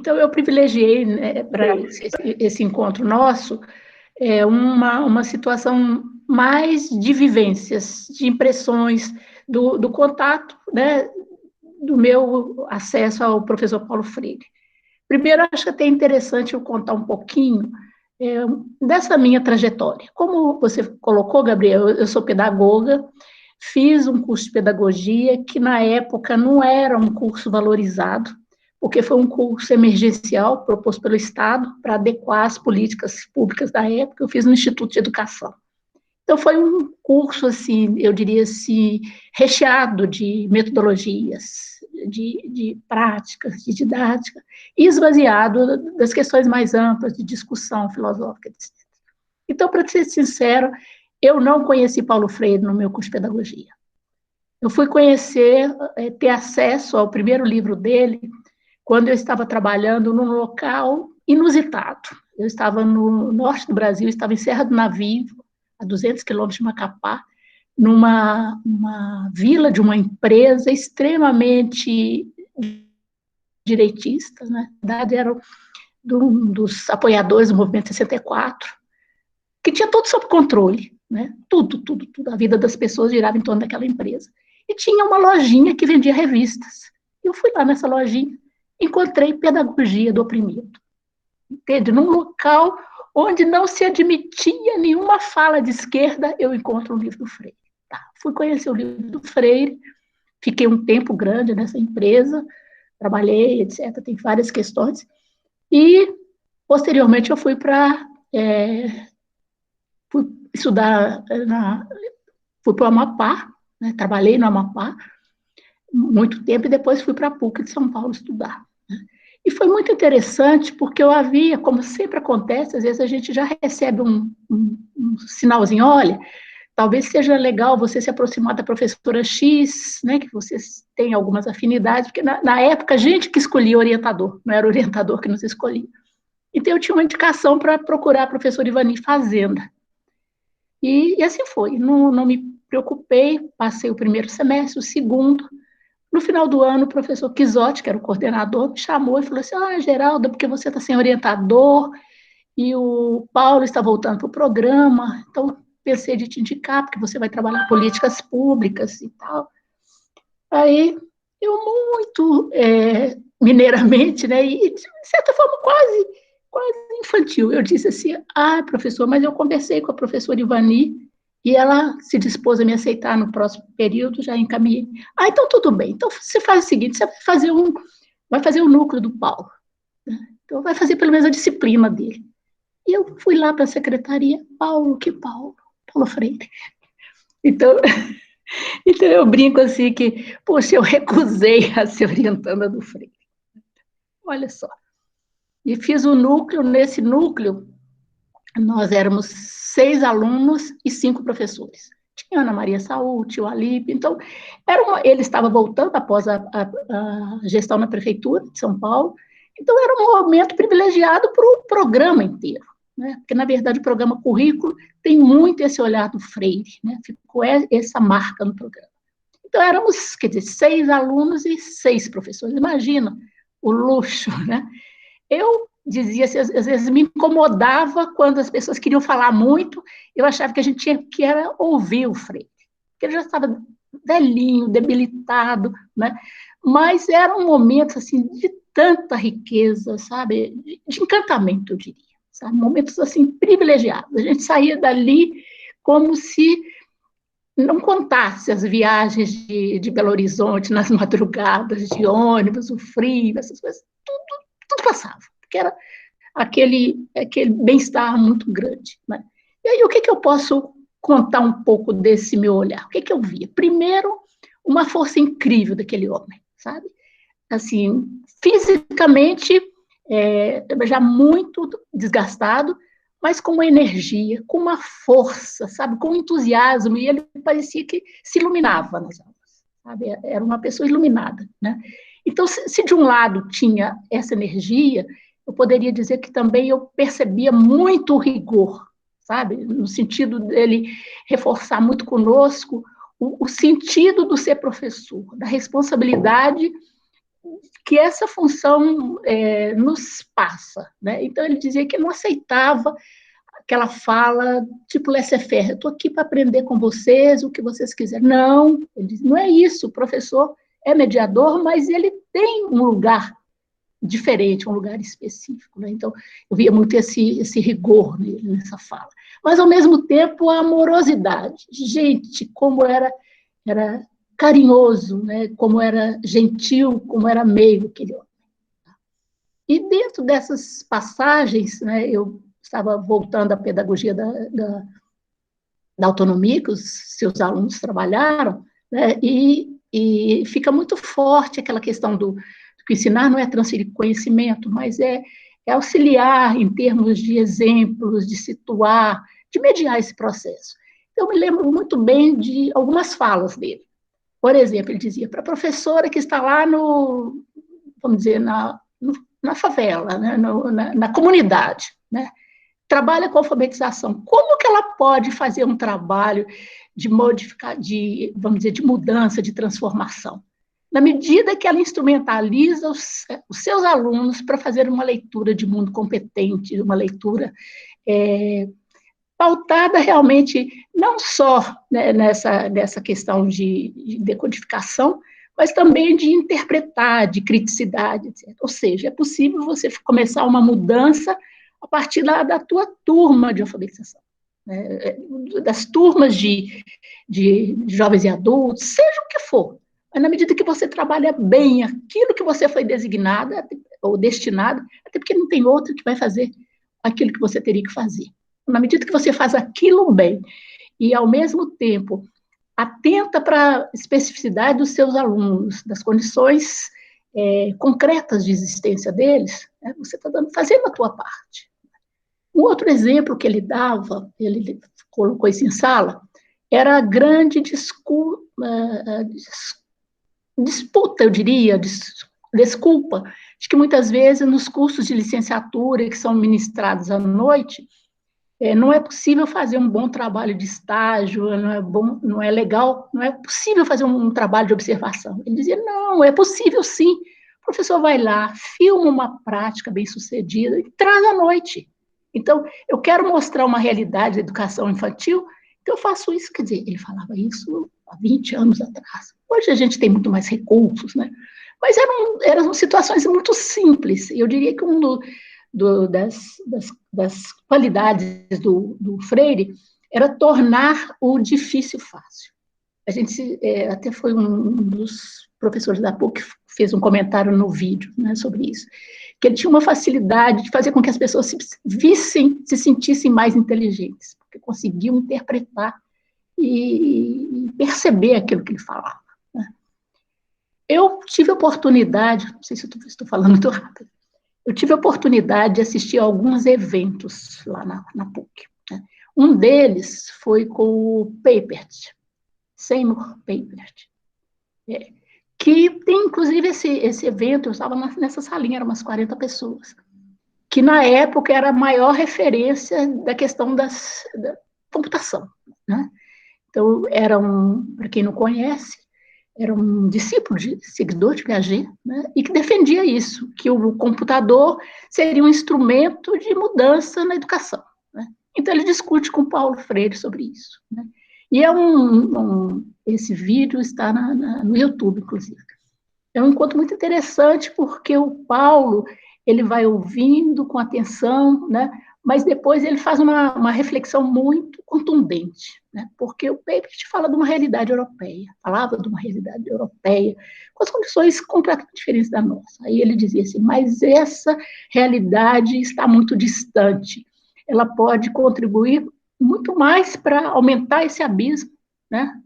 Então, eu privilegiei, né, para esse encontro nosso uma situação mais de vivências, de impressões, do contato, né, do meu acesso ao professor Paulo Freire. Primeiro, acho que até é interessante eu contar um pouquinho dessa minha trajetória. Como você colocou, Gabriel, eu sou pedagoga, fiz um curso de pedagogia que, na época, não era um curso valorizado, porque foi um curso emergencial proposto pelo Estado para adequar as políticas públicas da época. Eu fiz no Instituto de Educação. Então, foi um curso, assim, eu diria assim, recheado de metodologias, de práticas, de didática, e esvaziado das questões mais amplas de discussão filosófica, etc. Então, para ser sincero, eu não conheci Paulo Freire no meu curso de pedagogia. Eu fui conhecer, ter acesso ao primeiro livro dele, quando eu estava trabalhando num local inusitado. Eu estava no norte do Brasil, estava em Serra do Navio, a 200 quilômetros de Macapá, numa vila de uma empresa extremamente direitista, né? Na verdade, era um dos apoiadores do Movimento 64, que tinha tudo sob controle, né? Tudo. A vida das pessoas girava em torno daquela empresa. E tinha uma lojinha que vendia revistas. Eu fui lá nessa lojinha, encontrei Pedagogia do Oprimido. Entende? Num local onde não se admitia nenhuma fala de esquerda, eu encontro um livro do Freire. Tá. Fui conhecer o livro do Freire, fiquei um tempo grande nessa empresa, trabalhei, etc. Tem várias questões. E, posteriormente, eu fui fui estudar, fui para o Amapá, né? Trabalhei no Amapá muito tempo, e depois fui para a PUC de São Paulo estudar. E foi muito interessante, porque eu havia, como sempre acontece, às vezes a gente já recebe um sinalzinho, olha, talvez seja legal você se aproximar da professora X, né, que vocês têm algumas afinidades, porque na época a gente que escolhia orientador, não era o orientador que nos escolhia. Então eu tinha uma indicação para procurar a professora Ivani Fazenda. E assim foi, não me preocupei, passei o primeiro semestre, o segundo. No final do ano, o professor Quisotti, que era o coordenador, me chamou e falou assim, Geralda, porque você está sem orientador e o Paulo está voltando para o programa, então pensei de te indicar, porque você vai trabalhar políticas públicas e tal. Aí, eu muito mineiramente, né, e de certa forma quase infantil, eu disse assim, professor, mas eu conversei com a professora Ivani, e ela se dispôs a me aceitar no próximo período, já encaminhei. Então tudo bem. Então você faz o seguinte, você vai fazer o núcleo do Paulo. Né? Então vai fazer pelo menos a disciplina dele. E eu fui lá para a secretaria, Paulo Freire. Então eu brinco assim que, poxa, eu recusei a ser orientanda do Freire. Olha só. E fiz o núcleo, nesse núcleo, nós éramos 6 alunos e 5 professores. Tinha Ana Maria Saúl, tinha o Alípio, então, ele estava voltando após a gestão na prefeitura de São Paulo, então era um momento privilegiado para o programa inteiro, né? Porque, na verdade, o programa currículo tem muito esse olhar do Freire, né? Ficou essa marca no programa. Então, éramos, 6 alunos e 6 professores, imagina o luxo, né? Eu dizia, assim, às vezes me incomodava quando as pessoas queriam falar muito, eu achava que a gente tinha que ouvir o Freire, porque ele já estava velhinho, debilitado, né? Mas eram momentos assim, de tanta riqueza, sabe? De encantamento, eu diria, sabe? Momentos assim, privilegiados. A gente saía dali como se não contasse as viagens de Belo Horizonte nas madrugadas, de ônibus, o frio, essas coisas, tudo passava, porque era aquele bem-estar muito grande. Né? E aí, o que eu posso contar um pouco desse meu olhar? O que eu via? Primeiro, uma força incrível daquele homem, sabe? Assim, fisicamente, já muito desgastado, mas com uma energia, com uma força, sabe? Com entusiasmo, e ele parecia que se iluminava nas aulas, sabe? Era uma pessoa iluminada, né? Então, se de um lado tinha essa energia, eu poderia dizer que também eu percebia muito rigor, sabe? No sentido dele reforçar muito conosco o sentido do ser professor, da responsabilidade que essa função nos passa, né? Então, ele dizia que não aceitava aquela fala, tipo laissez-faire, eu estou aqui para aprender com vocês, o que vocês quiserem. Não, ele diz, não é isso, o professor é mediador, mas ele tem um lugar diferente, um lugar específico. Né? Então, eu via muito esse rigor nele, nessa fala. Mas, ao mesmo tempo, a amorosidade. Gente, como era carinhoso, né? Como era gentil, como era meigo aquele homem. E dentro dessas passagens, né, eu estava voltando à pedagogia da autonomia que os seus alunos trabalharam, né, e fica muito forte aquela questão do que ensinar não é transferir conhecimento, mas é auxiliar em termos de exemplos, de situar, de mediar esse processo. Eu me lembro muito bem de algumas falas dele. Por exemplo, ele dizia para a professora que está lá vamos dizer, na favela, né, na comunidade, né, trabalha com alfabetização. Como que ela pode fazer um trabalho de modificar, vamos dizer, de mudança, de transformação? Na medida que ela instrumentaliza os seus alunos para fazer uma leitura de mundo competente, uma leitura pautada realmente não só, né, nessa questão de decodificação, mas também de interpretar, de criticidade, etc. Ou seja, é possível você começar uma mudança a partir da tua turma de alfabetização, né, das turmas de jovens e adultos, seja o que for. Mas na medida que você trabalha bem aquilo que você foi designada ou destinada, até porque não tem outro que vai fazer aquilo que você teria que fazer. Na medida que você faz aquilo bem e, ao mesmo tempo, atenta para a especificidade dos seus alunos, das condições concretas de existência deles, né, você está fazendo a tua parte. Um outro exemplo que ele dava, ele colocou isso em sala, era a grande disputa, eu diria, desculpa, de que muitas vezes nos cursos de licenciatura que são ministrados à noite, não é possível fazer um bom trabalho de estágio, não é legal, não é possível fazer um trabalho de observação. Ele dizia, não, é possível sim. O professor vai lá, filma uma prática bem-sucedida e traz à noite. Então, eu quero mostrar uma realidade da educação infantil, então eu faço isso. Quer dizer, ele falava isso há 20 anos atrás. Hoje a gente tem muito mais recursos, né? Mas eram situações muito simples. Eu diria que das qualidades do Freire era tornar o difícil fácil. A gente até foi um dos professores da PUC que fez um comentário no vídeo, né, sobre isso, que ele tinha uma facilidade de fazer com que as pessoas se sentissem mais inteligentes, porque conseguiam interpretar e perceber aquilo que ele falava. Né? Eu tive a oportunidade, não sei se eu estou falando muito rápido, eu tive a oportunidade de assistir a alguns eventos lá na PUC. Né? Um deles foi com o Papert, Seymour Papert, que tem, inclusive, esse evento, eu estava nessa salinha, eram umas 40 pessoas, que na época era a maior referência da questão da computação. Né? Então, para quem não conhece, era um discípulo, seguidor de Piaget, né, e que defendia isso, que o computador seria um instrumento de mudança na educação. Né? Então, ele discute com Paulo Freire sobre isso. Né? E esse vídeo está no YouTube, inclusive. É um encontro muito interessante, porque o Paulo ele vai ouvindo com atenção, né? Mas depois ele faz uma reflexão muito contundente, né? Porque o Papert fala de uma realidade europeia, falava de uma realidade europeia, com as condições completamente diferentes da nossa. Aí ele dizia assim, mas essa realidade está muito distante, ela pode contribuir muito mais para aumentar esse abismo, né?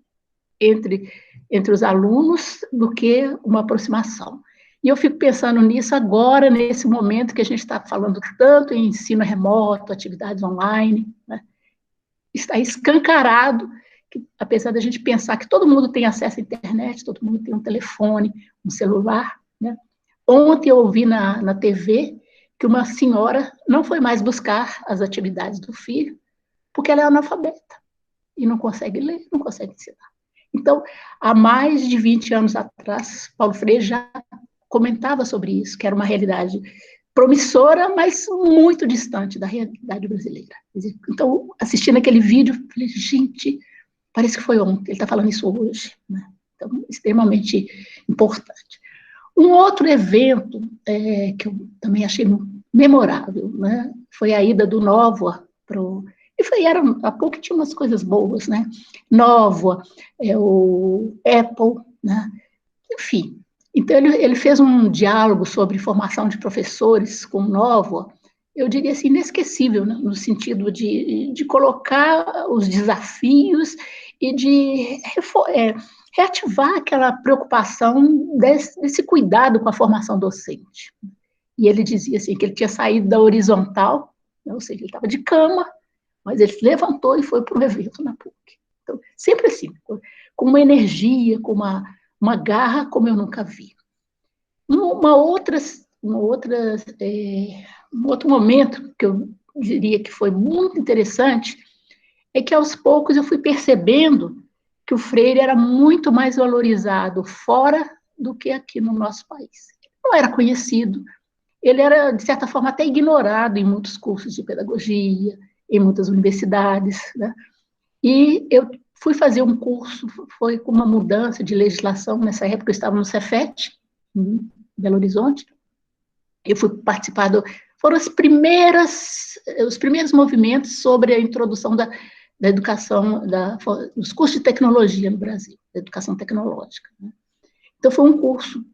Entre os alunos do que uma aproximação. E eu fico pensando nisso agora, nesse momento que a gente está falando tanto em ensino remoto, atividades online, né? Está escancarado que, apesar da gente pensar que todo mundo tem acesso à internet, todo mundo tem um telefone, um celular, né? Ontem eu ouvi na TV que uma senhora não foi mais buscar as atividades do filho, porque ela é analfabeta e não consegue ler, não consegue ensinar. Então, há mais de 20 anos atrás, Paulo Freire já comentava sobre isso, que era uma realidade promissora, mas muito distante da realidade brasileira. Então, assistindo aquele vídeo, falei, gente, parece que foi ontem, ele está falando isso hoje, né? Então, extremamente importante. Um outro evento que eu também achei memorável, né, foi a ida do Nóvoa para o... Há pouco tinha umas coisas boas, né? Nóvoa, o Apple, né? Enfim. Então, ele fez um diálogo sobre formação de professores com Nóvoa, eu diria assim, inesquecível, né? No sentido de colocar os desafios e de reativar aquela preocupação desse cuidado com a formação docente. E ele dizia assim, que ele tinha saído da horizontal, né? Ou seja, ele estava de cama, mas ele se levantou e foi para um evento na PUC. Então, sempre assim, com uma energia, com uma garra como eu nunca vi. Um outro momento que eu diria que foi muito interessante é que aos poucos eu fui percebendo que o Freire era muito mais valorizado fora do que aqui no nosso país. Não era conhecido, ele era, de certa forma, até ignorado em muitos cursos de pedagogia, em muitas universidades, né? E eu fui fazer um curso, foi com uma mudança de legislação, nessa época eu estava no Cefet, em Belo Horizonte, eu fui participar foram os primeiros movimentos sobre a introdução da educação, dos cursos de tecnologia no Brasil, da educação tecnológica, né? Então, foi um curso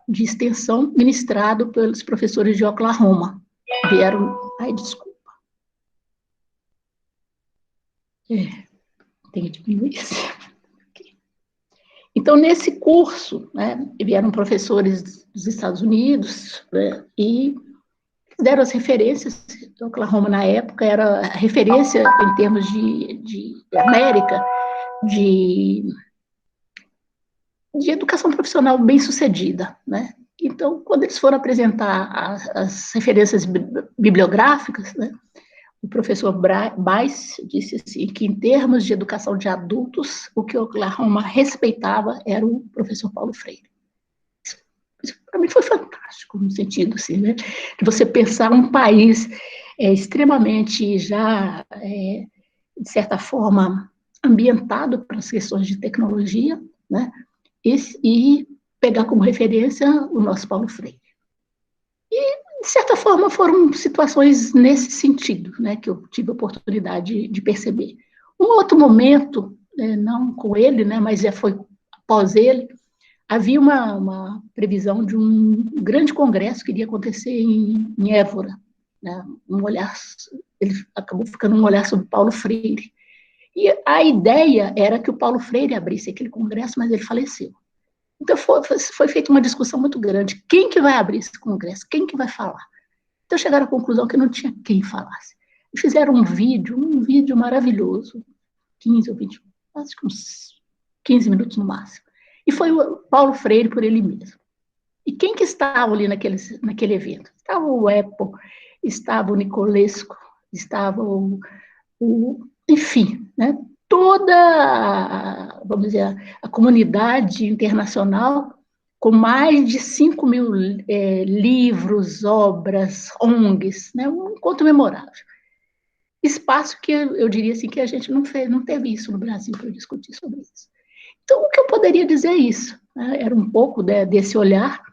de extensão ministrado pelos professores de Oklahoma. Vieram... Ai, desculpa. Tem que diminuir isso. Então, nesse curso, né, vieram professores dos Estados Unidos, né, e deram as referências. Oklahoma, na época, era a referência em termos de América, de educação profissional bem-sucedida, né? Então, quando eles foram apresentar as referências bibliográficas, né, o professor Bass disse assim, que em termos de educação de adultos, o que Oklahoma respeitava era o professor Paulo Freire. Isso para mim foi fantástico, no sentido assim, né, de você pensar um país extremamente já, de certa forma, ambientado para as questões de tecnologia, né, e pegar como referência o nosso Paulo Freire. E, de certa forma, foram situações nesse sentido, né, que eu tive a oportunidade de perceber. Um outro momento, não com ele, né, mas já foi após ele, havia uma previsão de um grande congresso que iria acontecer em Évora, né, ele acabou ficando um olhar sobre Paulo Freire. E a ideia era que o Paulo Freire abrisse aquele congresso, mas ele faleceu. Então, foi feita uma discussão muito grande. Quem que vai abrir esse congresso? Quem que vai falar? Então, chegaram à conclusão que não tinha quem falasse. E fizeram um vídeo maravilhoso, 15 ou 20, acho que uns 15 minutos no máximo. E foi o Paulo Freire por ele mesmo. E quem que estava ali naquele evento? Estava o Apple, estava o Nicolesco, estava enfim, né? Toda, vamos dizer, a comunidade internacional, com mais de 5 mil livros, obras, ONGs, né? Um encontro memorável. Espaço que eu diria assim, que a gente não teve isso no Brasil para discutir sobre isso. Então, o que eu poderia dizer é isso, né? Era um pouco desse olhar,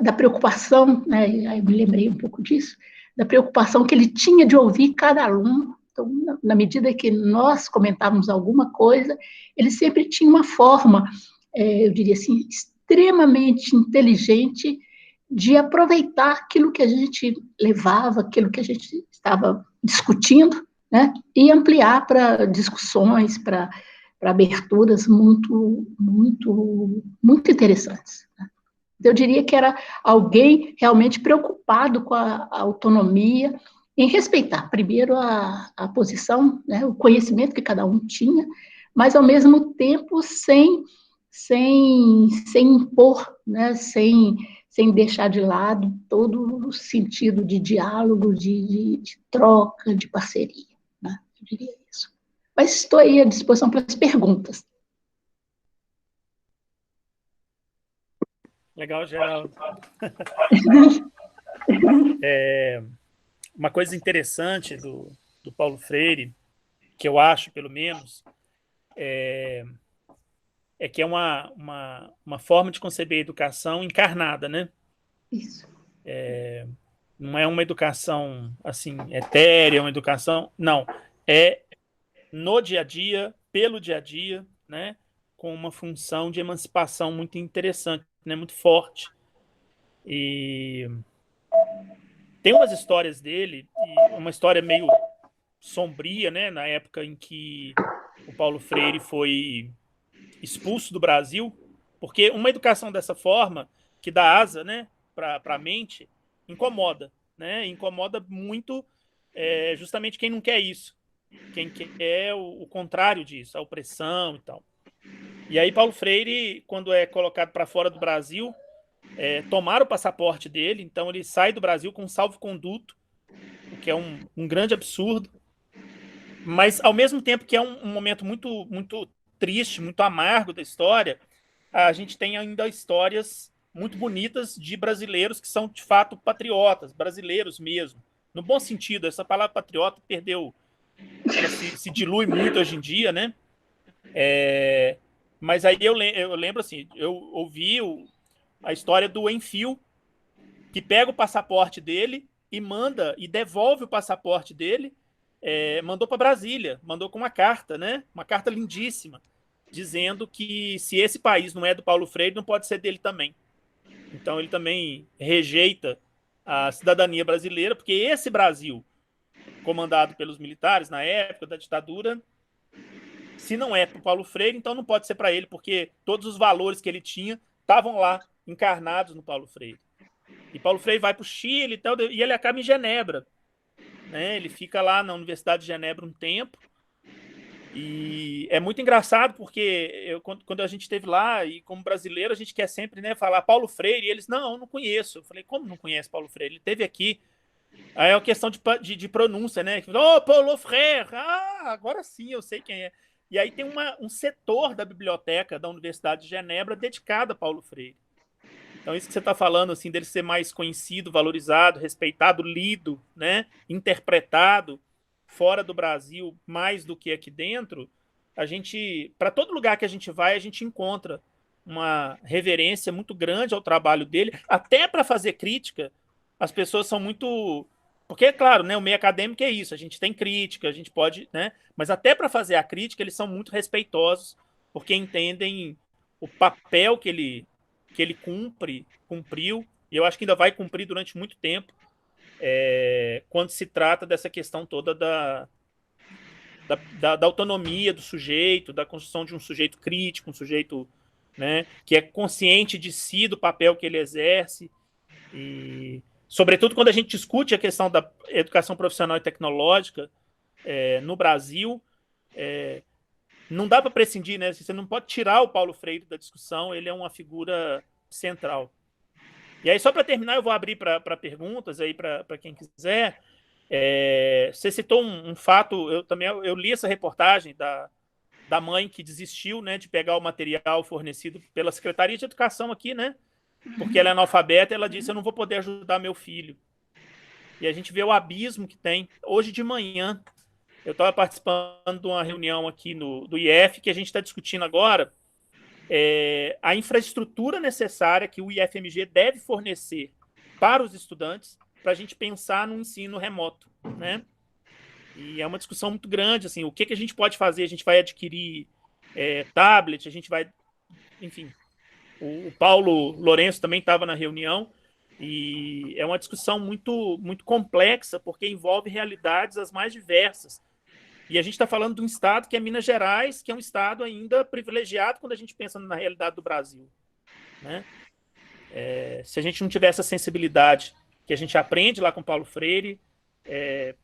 da preocupação, né? Aí eu me lembrei um pouco disso, da preocupação que ele tinha de ouvir cada aluno. Então, na medida que nós comentávamos alguma coisa, ele sempre tinha uma forma, eu diria assim, extremamente inteligente de aproveitar aquilo que a gente levava, aquilo que a gente estava discutindo, né, e ampliar para discussões, para aberturas muito, muito, muito interessantes, né? Eu diria que era alguém realmente preocupado com a autonomia, em respeitar, primeiro, a posição, né, o conhecimento que cada um tinha, mas, ao mesmo tempo, sem impor, né, sem deixar de lado todo o sentido de diálogo, de troca, de parceria, né? Eu diria isso. Mas estou aí à disposição para as perguntas. Legal, Geraldo. Uma coisa interessante do Paulo Freire, que eu acho, pelo menos, é que é uma forma de conceber a educação encarnada, né? Isso. Não é uma educação, assim, etérea, uma educação... Não, é no dia a dia, pelo dia a dia, né? Com uma função de emancipação muito interessante, né? Muito forte. E tem umas histórias dele, e uma história meio sombria, né? Na época em que o Paulo Freire foi expulso do Brasil, porque uma educação dessa forma, que dá asa, né, para a mente, incomoda, né? Incomoda muito justamente quem não quer isso, quem quer o contrário disso, a opressão e tal. E aí Paulo Freire, quando é colocado para fora do Brasil, tomaram o passaporte dele, então ele sai do Brasil com um salvo-conduto, o que é um grande absurdo, mas ao mesmo tempo que é um momento muito, muito triste, muito amargo da história, a gente tem ainda histórias muito bonitas de brasileiros que são de fato patriotas, brasileiros mesmo. No bom sentido, essa palavra patriota perdeu, ela se dilui muito hoje em dia, né? Mas aí eu lembro assim, eu ouvi a história do Enfio, que pega o passaporte dele e manda e devolve o passaporte dele, mandou para Brasília, mandou com uma carta, né? Uma carta lindíssima, dizendo que se esse país não é do Paulo Freire, não pode ser dele também. Então ele também rejeita a cidadania brasileira, porque esse Brasil, comandado pelos militares na época da ditadura, se não é para o Paulo Freire, então não pode ser para ele, porque todos os valores que ele tinha estavam lá encarnados no Paulo Freire. E Paulo Freire vai para o Chile e tal, e ele acaba em Genebra, né? Ele fica lá na Universidade de Genebra um tempo. E é muito engraçado porque quando a gente esteve lá, e como brasileiro, a gente quer sempre, né, falar Paulo Freire, e eles, não, eu não conheço. Eu falei, como não conhece Paulo Freire? Ele esteve aqui. Aí é uma questão de pronúncia, né? Oh, Paulo Freire! Ah, agora sim eu sei quem é. E aí tem um setor da biblioteca da Universidade de Genebra dedicado a Paulo Freire. Então, isso que você está falando, assim, dele ser mais conhecido, valorizado, respeitado, lido, né, interpretado fora do Brasil mais do que aqui dentro, a gente, para todo lugar que a gente vai, a gente encontra uma reverência muito grande ao trabalho dele, até para fazer crítica, as pessoas são muito, porque é claro, né, o meio acadêmico é isso, a gente tem crítica, a gente pode, né, mas até para fazer a crítica eles são muito respeitosos, porque entendem o papel que ele cumpriu, e eu acho que ainda vai cumprir durante muito tempo, quando se trata dessa questão toda da autonomia do sujeito, da construção de um sujeito crítico, um sujeito, né, que é consciente de si, do papel que ele exerce, e sobretudo quando a gente discute a questão da educação profissional e tecnológica no Brasil, não dá para prescindir, né? Você não pode tirar o Paulo Freire da discussão, ele é uma figura central. E aí, só para terminar, eu vou abrir para perguntas aí para quem quiser. Você citou um fato, eu li essa reportagem da mãe que desistiu, né, de pegar o material fornecido pela Secretaria de Educação aqui, né? Porque ela é analfabeta, ela disse, eu não vou poder ajudar meu filho. E a gente vê o abismo que tem. Hoje de manhã, eu estava participando de uma reunião aqui do IF, que a gente está discutindo agora, a infraestrutura necessária que o IFMG deve fornecer para os estudantes para a gente pensar no ensino remoto, né? E é uma discussão muito grande, assim, o que a gente pode fazer? A gente vai adquirir tablet, a gente vai... Enfim, o Paulo Lourenço também estava na reunião, e é uma discussão muito, muito complexa, porque envolve realidades as mais diversas. E a gente está falando de um estado que é Minas Gerais, que é um estado ainda privilegiado quando a gente pensa na realidade do Brasil, né? Se a gente não tiver essa sensibilidade que a gente aprende lá com Paulo Freire,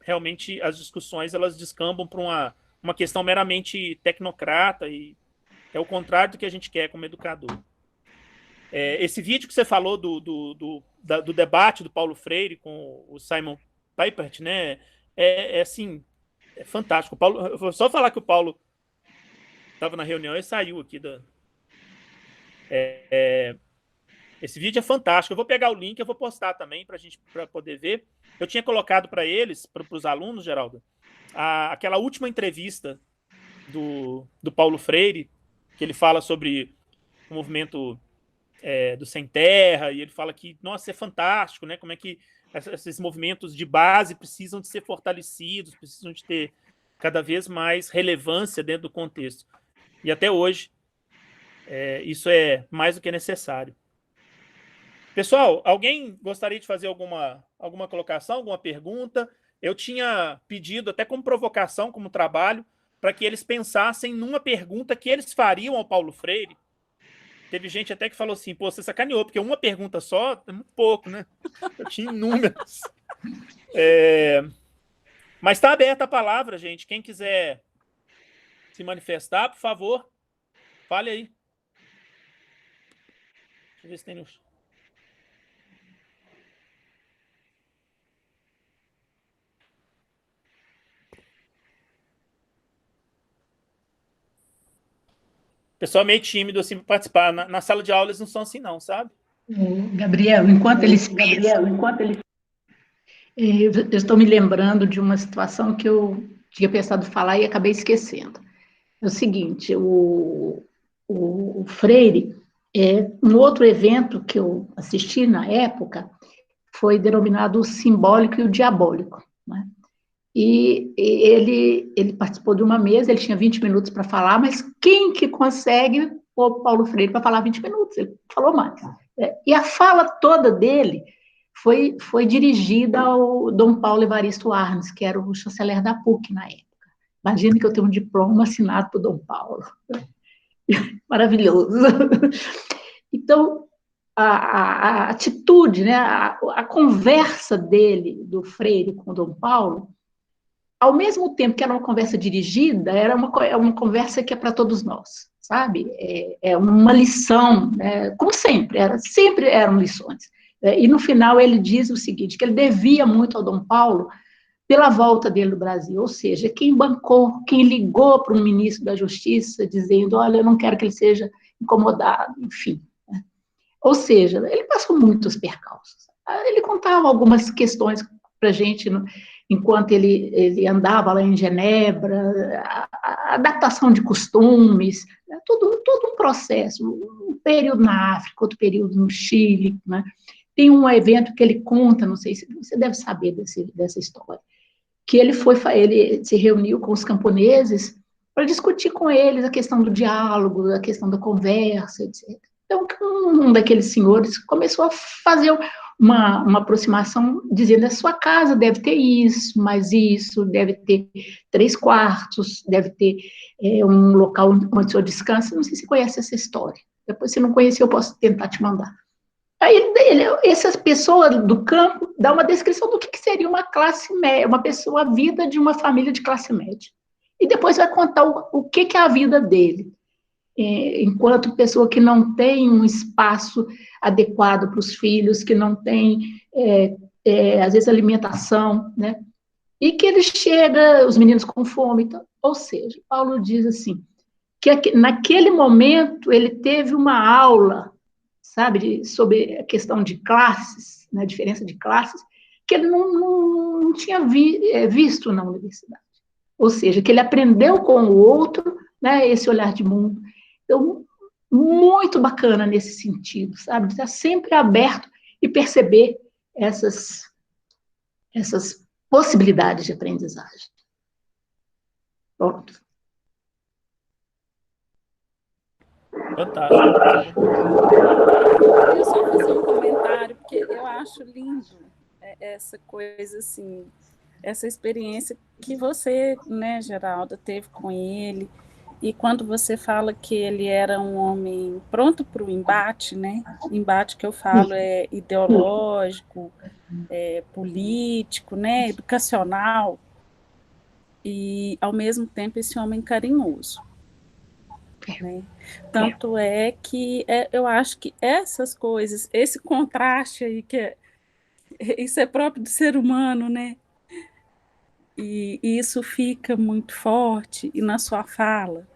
realmente as discussões elas descambam para uma questão meramente tecnocrata, e é o contrário do que a gente quer como educador. Esse vídeo que você falou do debate do Paulo Freire com o Simon Peipert, né, assim, é fantástico. Eu vou só falar que o Paulo estava na reunião e saiu aqui da. Esse vídeo é fantástico. Eu vou pegar o link, eu vou postar também para poder ver. Eu tinha colocado para eles, para os alunos, Geraldo, aquela última entrevista do Paulo Freire, que ele fala sobre o movimento do Sem Terra, e ele fala que, nossa, é fantástico, né? Como é que esses movimentos de base precisam de ser fortalecidos, precisam de ter cada vez mais relevância dentro do contexto. E até hoje, isso é mais do que necessário. Pessoal, alguém gostaria de fazer alguma colocação, alguma pergunta? Eu tinha pedido, até como provocação, como trabalho, para que eles pensassem numa pergunta que eles fariam ao Paulo Freire. Teve gente até que falou assim, pô, você sacaneou, porque uma pergunta só é muito pouco, né? Eu tinha inúmeras. Mas está aberta a palavra, gente. Quem quiser se manifestar, por favor, fale aí. Deixa eu ver se tem no... Pessoal meio tímido assim para participar. Na sala de aula eles não são assim não, sabe? Gabriel, enquanto eles pensam, eu estou me lembrando de uma situação que eu tinha pensado falar e acabei esquecendo. É o seguinte, o Freire, um outro evento que eu assisti na época foi denominado o simbólico e o diabólico, né? E ele participou de uma mesa, ele tinha 20 minutos para falar, mas quem que consegue o Paulo Freire para falar 20 minutos? Ele falou mais. E a fala toda dele foi dirigida ao Dom Paulo Evaristo Arnes, que era o chanceler da PUC na época. Imagina que eu tenho um diploma assinado por Dom Paulo. Maravilhoso. Então, a atitude, né, a conversa dele, do Freire com o Dom Paulo, ao mesmo tempo que era uma conversa dirigida, era uma conversa que é para todos nós, sabe? É uma lição, né? Como sempre eram lições. E no final ele diz o seguinte, que ele devia muito ao Dom Paulo pela volta dele do Brasil, ou seja, quem bancou, quem ligou para um ministro da Justiça dizendo, olha, eu não quero que ele seja incomodado, enfim. Né? Ou seja, ele passou muitos percalços. Ele contava algumas questões para a gente, enquanto ele andava lá em Genebra, a adaptação de costumes, né? todo um processo, um período na África, outro período no Chile, né? Tem um evento que ele conta, não sei se você deve saber dessa história, que ele se reuniu com os camponeses para discutir com eles a questão do diálogo, a questão da conversa, etc. Então, um daqueles senhores começou a fazer uma aproximação dizendo, a sua casa deve ter isso, mas isso, deve ter 3 quartos, deve ter um local onde o senhor descansa. Não sei se você conhece essa história. Depois, se não conhecer, eu posso tentar te mandar. Aí essa pessoa do campo dá uma descrição do que seria uma classe média, a vida de uma família de classe média. E depois vai contar o que é a vida dele, enquanto pessoa que não tem um espaço adequado para os filhos, que não tem, às vezes, alimentação, né? E que ele chega, os meninos com fome. Então, ou seja, Paulo diz assim, que naquele momento ele teve uma aula, sabe, sobre a questão de classes, né, a diferença de classes, que ele não tinha visto na universidade. Ou seja, que ele aprendeu com o outro, né, esse olhar de mundo. Então, muito bacana nesse sentido, sabe, estar sempre aberto e perceber essas possibilidades de aprendizagem. Pronto. Fantástico. Eu queria só fazer um comentário, porque eu acho lindo essa coisa, assim, essa experiência que você, né, Geralda, teve com ele, e quando você fala que ele era um homem pronto para o embate, né, embate que eu falo é ideológico, político, né, educacional, e, ao mesmo tempo, esse homem carinhoso. Né? Tanto é que eu acho que essas coisas, esse contraste aí, isso é próprio do ser humano, né? E isso fica muito forte e na sua fala,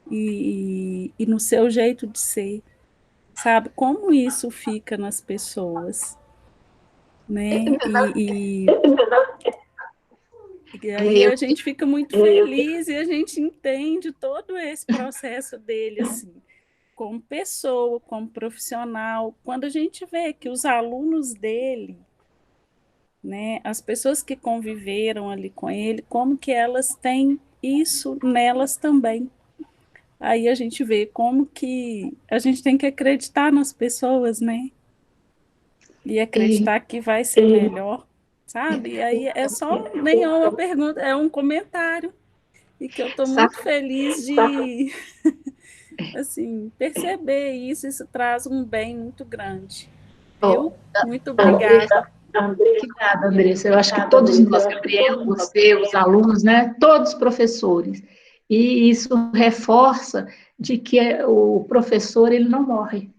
e no seu jeito de ser, sabe? Como isso fica nas pessoas, né? E aí a gente fica muito feliz e a gente entende todo esse processo dele, assim, como pessoa, como profissional. Quando a gente vê que os alunos dele, né, as pessoas que conviveram ali com ele, como que elas têm isso nelas também. Aí a gente vê como que a gente tem que acreditar nas pessoas, né? E acreditar que vai ser melhor, sabe? E aí é só nem é uma pergunta, é um comentário. E que eu estou muito feliz de assim, perceber isso traz um bem muito grande. Viu? Muito obrigada. Obrigada, Andressa. Eu acho que todos nós, Gabriel, você, os alunos, né, todos professores. E isso reforça de que o professor, ele não morre.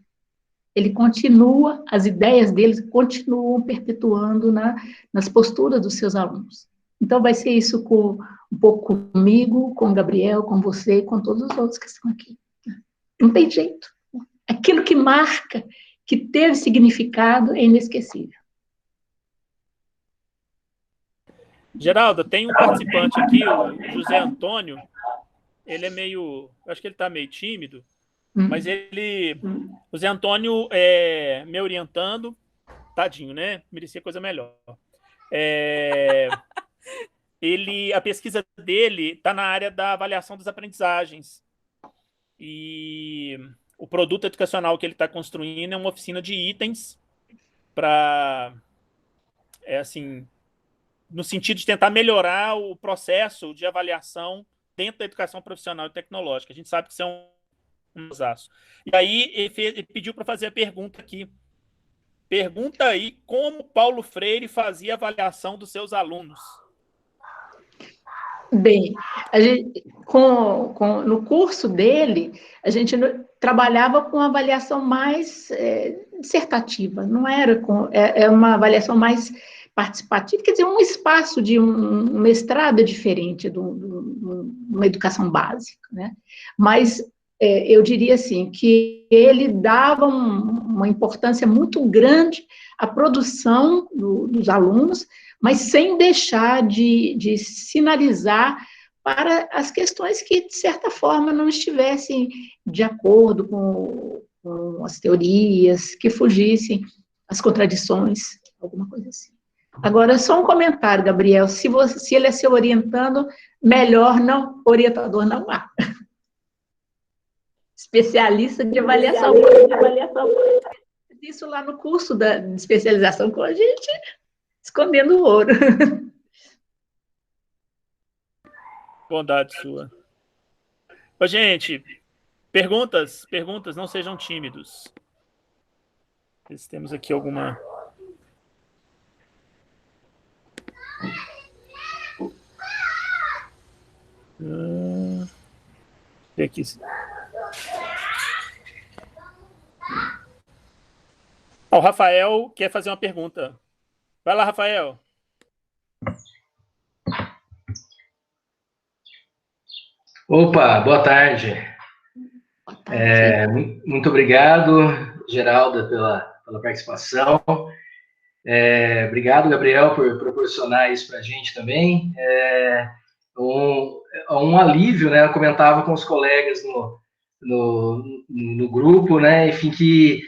Ele continua, as ideias dele continuam perpetuando nas posturas dos seus alunos. Então, vai ser isso um pouco comigo, com o Gabriel, com você e com todos os outros que estão aqui. Não tem jeito. Aquilo que marca, que teve significado, é inesquecível. Geralda, tem um participante aqui, o José Antônio. Ele é meio... acho que ele está meio tímido, mas o Zé Antônio me orientando, tadinho, né? Merecia coisa melhor. A pesquisa dele está na área da avaliação das aprendizagens. E o produto educacional que ele está construindo é uma oficina de itens para, assim, no sentido de tentar melhorar o processo de avaliação dentro da educação profissional e tecnológica. A gente sabe que isso é um desastre. E aí ele pediu para fazer a pergunta aqui. Pergunta aí como Paulo Freire fazia a avaliação dos seus alunos. Bem, a gente, no curso dele, a gente trabalhava com avaliação mais dissertativa, não era uma avaliação mais participativa, quer dizer, um espaço de um mestrado é diferente de uma educação básica, né? Mas eu diria assim, que ele dava uma importância muito grande à produção dos alunos, mas sem deixar de sinalizar para as questões que, de certa forma, não estivessem de acordo com as teorias, que fugissem as contradições, alguma coisa assim. Agora, só um comentário, Gabriel, se ele é seu orientando, melhor não, orientador não há. Especialista de avaliação. Isso lá no curso de especialização com a gente, escondendo o ouro. Bondade sua. Ô, gente, perguntas, não sejam tímidos. Se temos aqui alguma... aqui. O Rafael quer fazer uma pergunta. Vai lá, Rafael. Opa, boa tarde. Muito obrigado, Geralda, pela participação. Obrigado, Gabriel, por proporcionar isso para a gente também. Um alívio, né? Eu comentava com os colegas no grupo, né? Enfim, que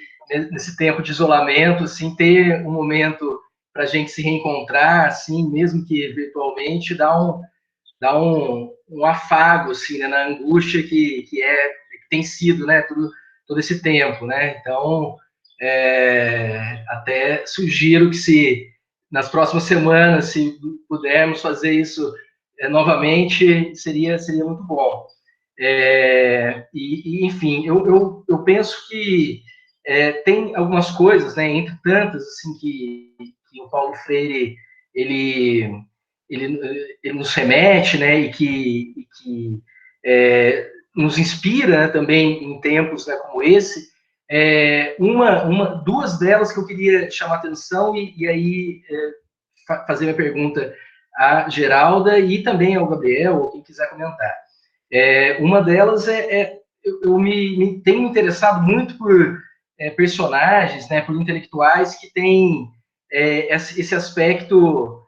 nesse tempo de isolamento, assim, ter um momento para a gente se reencontrar, assim, mesmo que virtualmente, dá um afago, assim, né, na angústia que tem sido, né, todo esse tempo, né? Então, até sugiro que se nas próximas semanas, se pudermos fazer isso novamente, seria muito bom. Enfim, eu penso que tem algumas coisas, né, entre tantas, assim, que o Paulo Freire, ele nos remete, né, e que nos inspira, né, também em tempos, né, como esse. Duas delas que eu queria chamar a atenção e aí fazer minha pergunta à Geralda e também ao Gabriel, ou quem quiser comentar. Uma delas eu me tenho interessado muito por personagens, né, por intelectuais que têm esse aspecto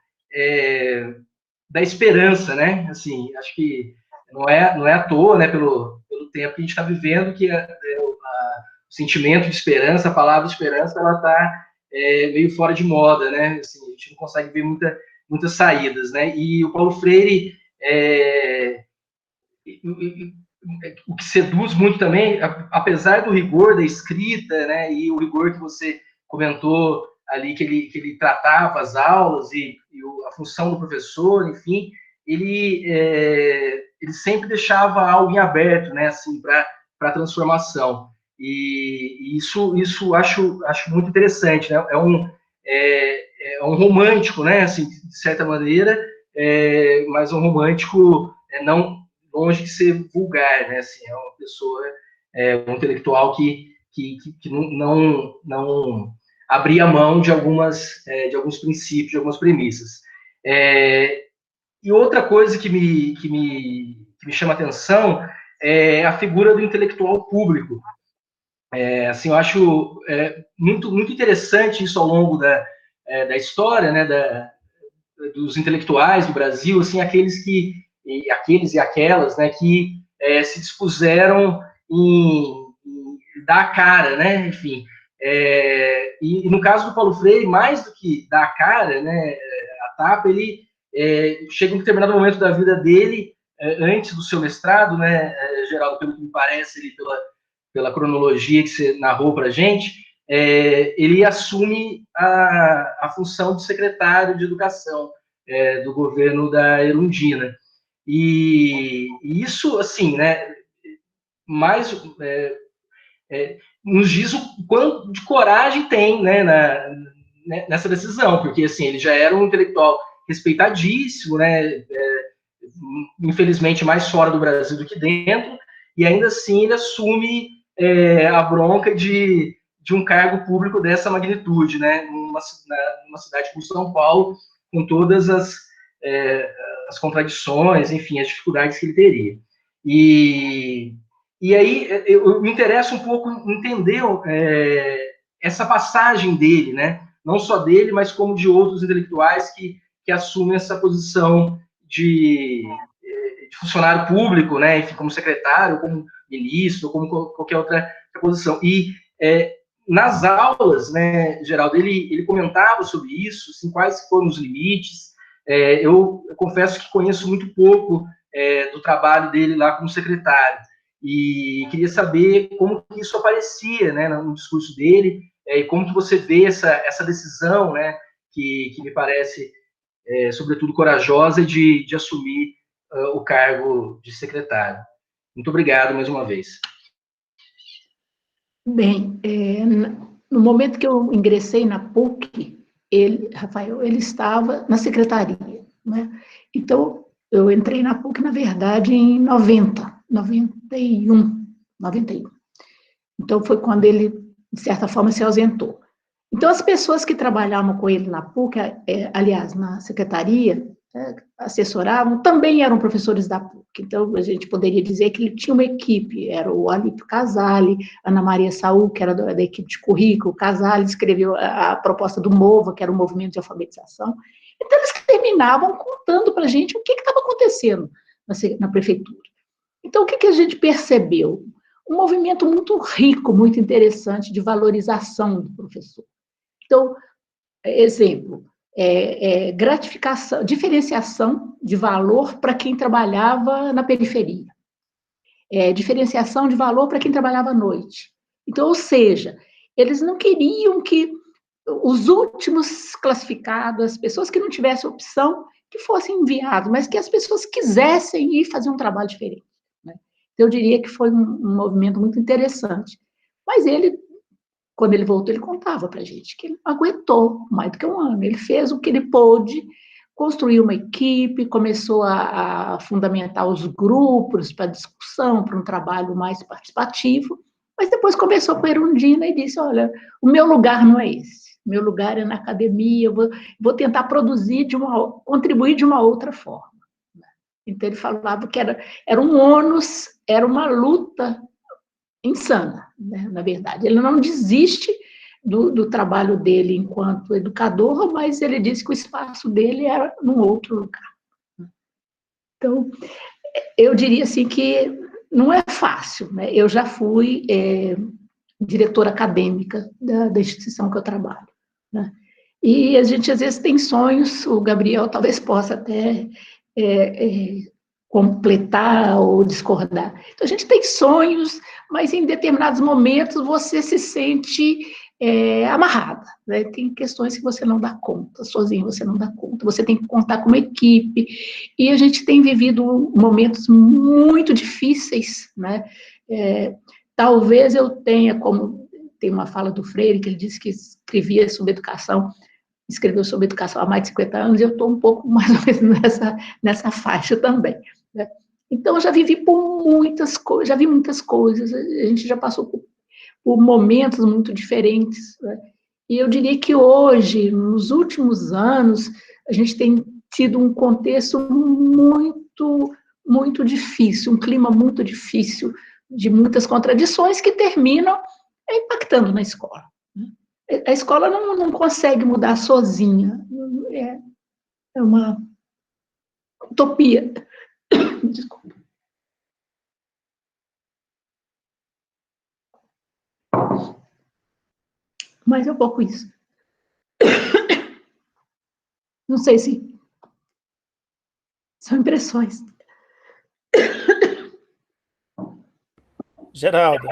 da esperança, né? Assim, acho que não é à toa, né, pelo tempo que a gente está vivendo, que o sentimento de esperança, a palavra esperança, ela está meio fora de moda, né? Assim, a gente não consegue ver muitas saídas, né? E o Paulo Freire, o que seduz muito também, apesar do rigor da escrita, né, e o rigor que você comentou ali, que ele tratava as aulas e a função do professor, enfim, ele sempre deixava algo em aberto, né, assim, para a transformação. E isso acho muito interessante, né? É um romântico, né, assim, de certa maneira, mas um romântico não longe de ser vulgar, né? Assim, é uma pessoa, um intelectual que não abria mão de alguns princípios, de algumas premissas. E outra coisa que me chama a atenção é a figura do intelectual público. Assim, eu acho muito interessante isso ao longo da história, né, dos intelectuais do Brasil, assim, aqueles e aquelas, né, que se dispuseram em dar a cara, né, enfim. E no caso do Paulo Freire, mais do que dar a cara, né, a tapa, ele chega em um determinado momento da vida dele, antes do seu mestrado, né, Geraldo, pelo que me parece, ele, pela cronologia que você narrou para a gente, ele assume a função de secretário de educação do governo da Erundina. E isso, assim, né, mais nos diz o quanto de coragem tem, né, nessa decisão, porque, assim, ele já era um intelectual respeitadíssimo, né, infelizmente mais fora do Brasil do que dentro, e ainda assim ele assume a bronca de um cargo público dessa magnitude, né, numa cidade como São Paulo, com todas as contradições, enfim, as dificuldades que ele teria. E aí eu me interesso um pouco em entender essa passagem dele, né, não só dele, mas como de outros intelectuais que assumem essa posição de funcionário público, né, enfim, como secretário, como ministro, como qualquer outra posição. E nas aulas, né, Geraldo, ele comentava sobre isso, assim, quais foram os limites. Eu confesso que conheço muito pouco do trabalho dele lá como secretário, e queria saber como que isso aparecia, né, no discurso dele, e como que você vê essa decisão, né, que me parece, sobretudo, corajosa de assumir o cargo de secretário. Muito obrigado mais uma vez. Bem, no momento que eu ingressei na PUC, Rafael, ele estava na secretaria, né? Então, eu entrei na PUC, na verdade, em 91. Então, foi quando ele, de certa forma, se ausentou. Então, as pessoas que trabalhavam com ele na PUC, aliás, na secretaria, assessoravam, também eram professores da PUC. Então, a gente poderia dizer que ele tinha uma equipe, era o Alípio Casale, Ana Maria Saul, que era da equipe de currículo, o Casale escreveu a proposta do MOVA, que era o Movimento de Alfabetização. Então, eles terminavam contando para a gente o que estava acontecendo na prefeitura. Então, o que a gente percebeu? Um movimento muito rico, muito interessante de valorização do professor. Então, exemplo, gratificação, diferenciação de valor para quem trabalhava na periferia, diferenciação de valor para quem trabalhava à noite. Então, ou seja, eles não queriam que os últimos classificados, as pessoas que não tivessem opção, que fossem enviados, mas que as pessoas quisessem ir fazer um trabalho diferente, né? Então, eu diria que foi um movimento muito interessante. Mas ele, quando ele voltou, ele contava para a gente que ele aguentou mais do que um ano. Ele fez o que ele pôde, construiu uma equipe, começou a fundamentar os grupos para discussão, para um trabalho mais participativo, mas depois começou com a Erundina e disse, olha, o meu lugar não é esse, o meu lugar é na academia, eu vou tentar contribuir de uma outra forma. Então, ele falava que era um ônus, era uma luta insana, né, na verdade. Ele não desiste do trabalho dele enquanto educador, mas ele disse que o espaço dele era num outro lugar. Então, eu diria assim que não é fácil, né? Eu já fui diretora acadêmica da instituição que eu trabalho, né? E a gente às vezes tem sonhos, o Gabriel talvez possa até completar ou discordar. Então, a gente tem sonhos, mas em determinados momentos você se sente amarrada, né? Tem questões que você não dá conta, sozinho você não dá conta, você tem que contar com uma equipe, e a gente tem vivido momentos muito difíceis, né? Talvez eu tenha, como tem uma fala do Freire, que ele disse que escreveu sobre educação há mais de 50 anos, e eu estou um pouco mais ou menos nessa faixa também, né? Então, eu já vivi por muitas coisas, já vi muitas coisas, a gente já passou por momentos muito diferentes, né? E eu diria que hoje, nos últimos anos, a gente tem tido um contexto muito, muito difícil, um clima muito difícil, de muitas contradições que terminam impactando na escola. A escola não consegue mudar sozinha, é uma utopia. Desculpa. Mas é um pouco isso. Não sei se são impressões. Geralda,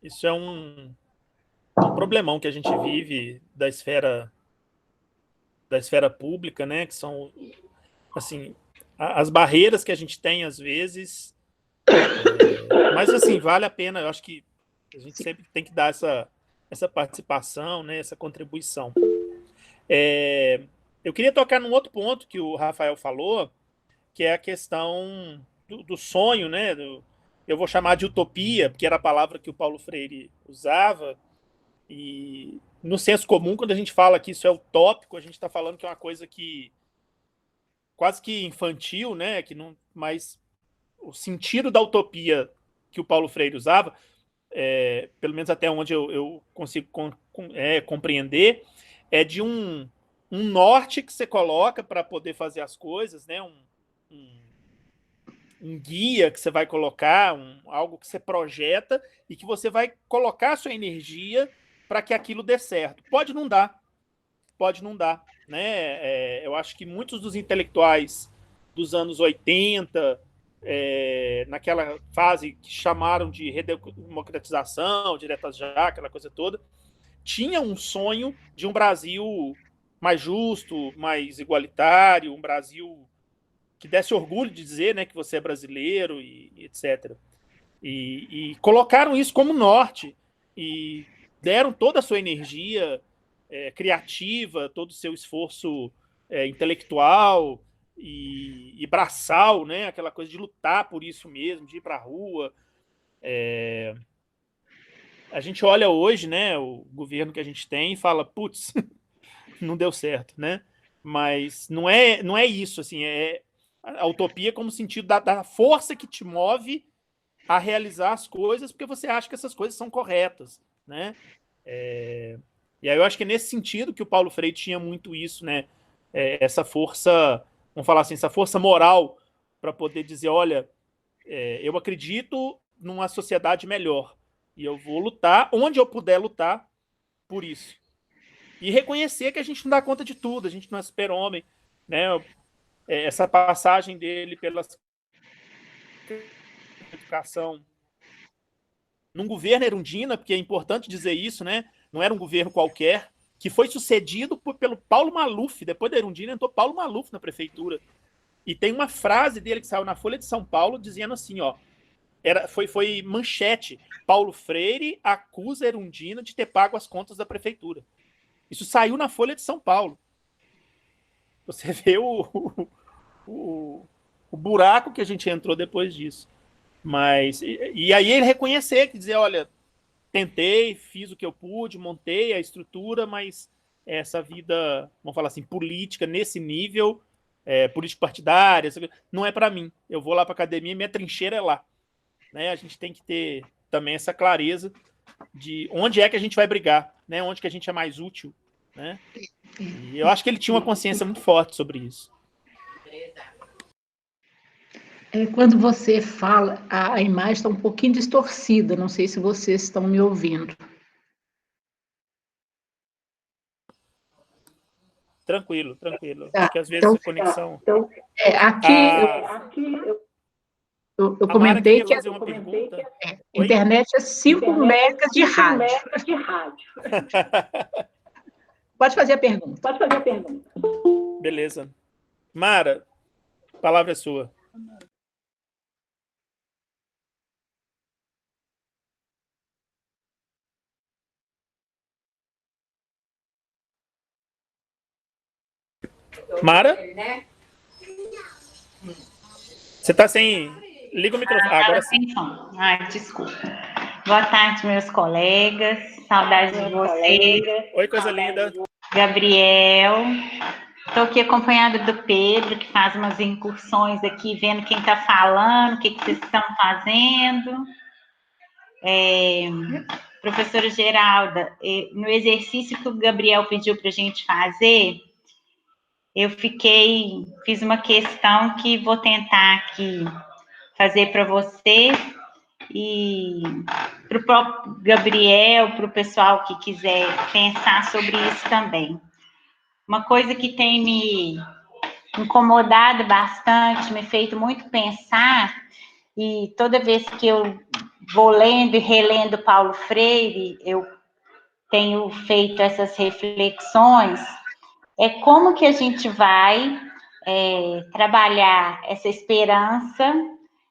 isso é um problemão que a gente vive da esfera pública, né? Que são, assim, as barreiras que a gente tem às vezes. Mas, assim, vale a pena. Eu acho que a gente sempre tem que dar essa participação, né? Essa contribuição. Eu queria tocar num outro ponto que o Rafael falou, que é a questão do sonho, né? Eu vou chamar de utopia, porque era a palavra que o Paulo Freire usava. E no senso comum, quando a gente fala que isso é utópico, a gente está falando que é uma coisa que quase que infantil, né? Que não, mas o sentido da utopia que o Paulo Freire usava, pelo menos até onde eu consigo compreender, é de um norte que você coloca para poder fazer as coisas, né? Um guia que você vai colocar, algo que você projeta e que você vai colocar a sua energia para que aquilo dê certo. Pode não dar, né? Eu acho que muitos dos intelectuais dos anos 80, naquela fase que chamaram de redemocratização, diretas já, aquela coisa toda, tinham um sonho de um Brasil mais justo, mais igualitário, um Brasil que desse orgulho de dizer, né, que você é brasileiro e etc. E colocaram isso como norte e deram toda a sua energia criativa, todo o seu esforço intelectual e braçal, né, aquela coisa de lutar por isso mesmo, de ir para a rua. A gente olha hoje, né, o governo que a gente tem e fala, putz, não deu certo, né? Mas não é isso, assim, a utopia como sentido da força que te move a realizar as coisas porque você acha que essas coisas são corretas, né? E aí eu acho que é nesse sentido que o Paulo Freire tinha muito isso, né? Essa força, vamos falar assim, essa força moral para poder dizer, olha, eu acredito numa sociedade melhor e eu vou lutar onde eu puder lutar por isso. E reconhecer que a gente não dá conta de tudo, a gente não é super-homem, né? Essa passagem dele pela educação num governo Erundina, porque é importante dizer isso, né? Não era um governo qualquer, que foi sucedido pelo Paulo Maluf. Depois da Erundina entrou Paulo Maluf na prefeitura. E tem uma frase dele que saiu na Folha de São Paulo dizendo assim, ó, foi manchete: Paulo Freire acusa Erundina de ter pago as contas da prefeitura. Isso saiu na Folha de São Paulo. Você vê o buraco que a gente entrou depois disso. Mas, e aí ele reconhecer, que dizer, olha, tentei, fiz o que eu pude, montei a estrutura, mas essa vida, vamos falar assim, política, nesse nível, político partidária, não é para mim. Eu vou lá para a academia e minha trincheira é lá. Né? A gente tem que ter também essa clareza de onde é que a gente vai brigar, né? Onde que a gente é mais útil. Né? E eu acho que ele tinha uma consciência muito forte sobre isso. Quando você fala, a imagem está um pouquinho distorcida, não sei se vocês estão me ouvindo. Tranquilo, tranquilo. Tá, Acho que às vezes então, a conexão... Aqui eu comentei que fazer uma pergunta. A internet é 5 megas de rádio. Pode fazer a pergunta. Beleza. Mara, a palavra é sua. Mara? Você está sem... Liga o microfone. Agora sim. Desculpa. Boa tarde, meus colegas. Saudade de vocês. Oi, coisa linda. Gabriel. Estou aqui acompanhada do Pedro, que faz umas incursões aqui, vendo quem está falando, o que vocês estão fazendo. Professora Geralda, no exercício que o Gabriel pediu para a gente fazer, eu fiz uma questão que vou tentar aqui fazer para você e para o próprio Gabriel, para o pessoal que quiser pensar sobre isso também. Uma coisa que tem me incomodado bastante, me feito muito pensar, e toda vez que eu vou lendo e relendo Paulo Freire, eu tenho feito essas reflexões, é como que a gente vai trabalhar essa esperança,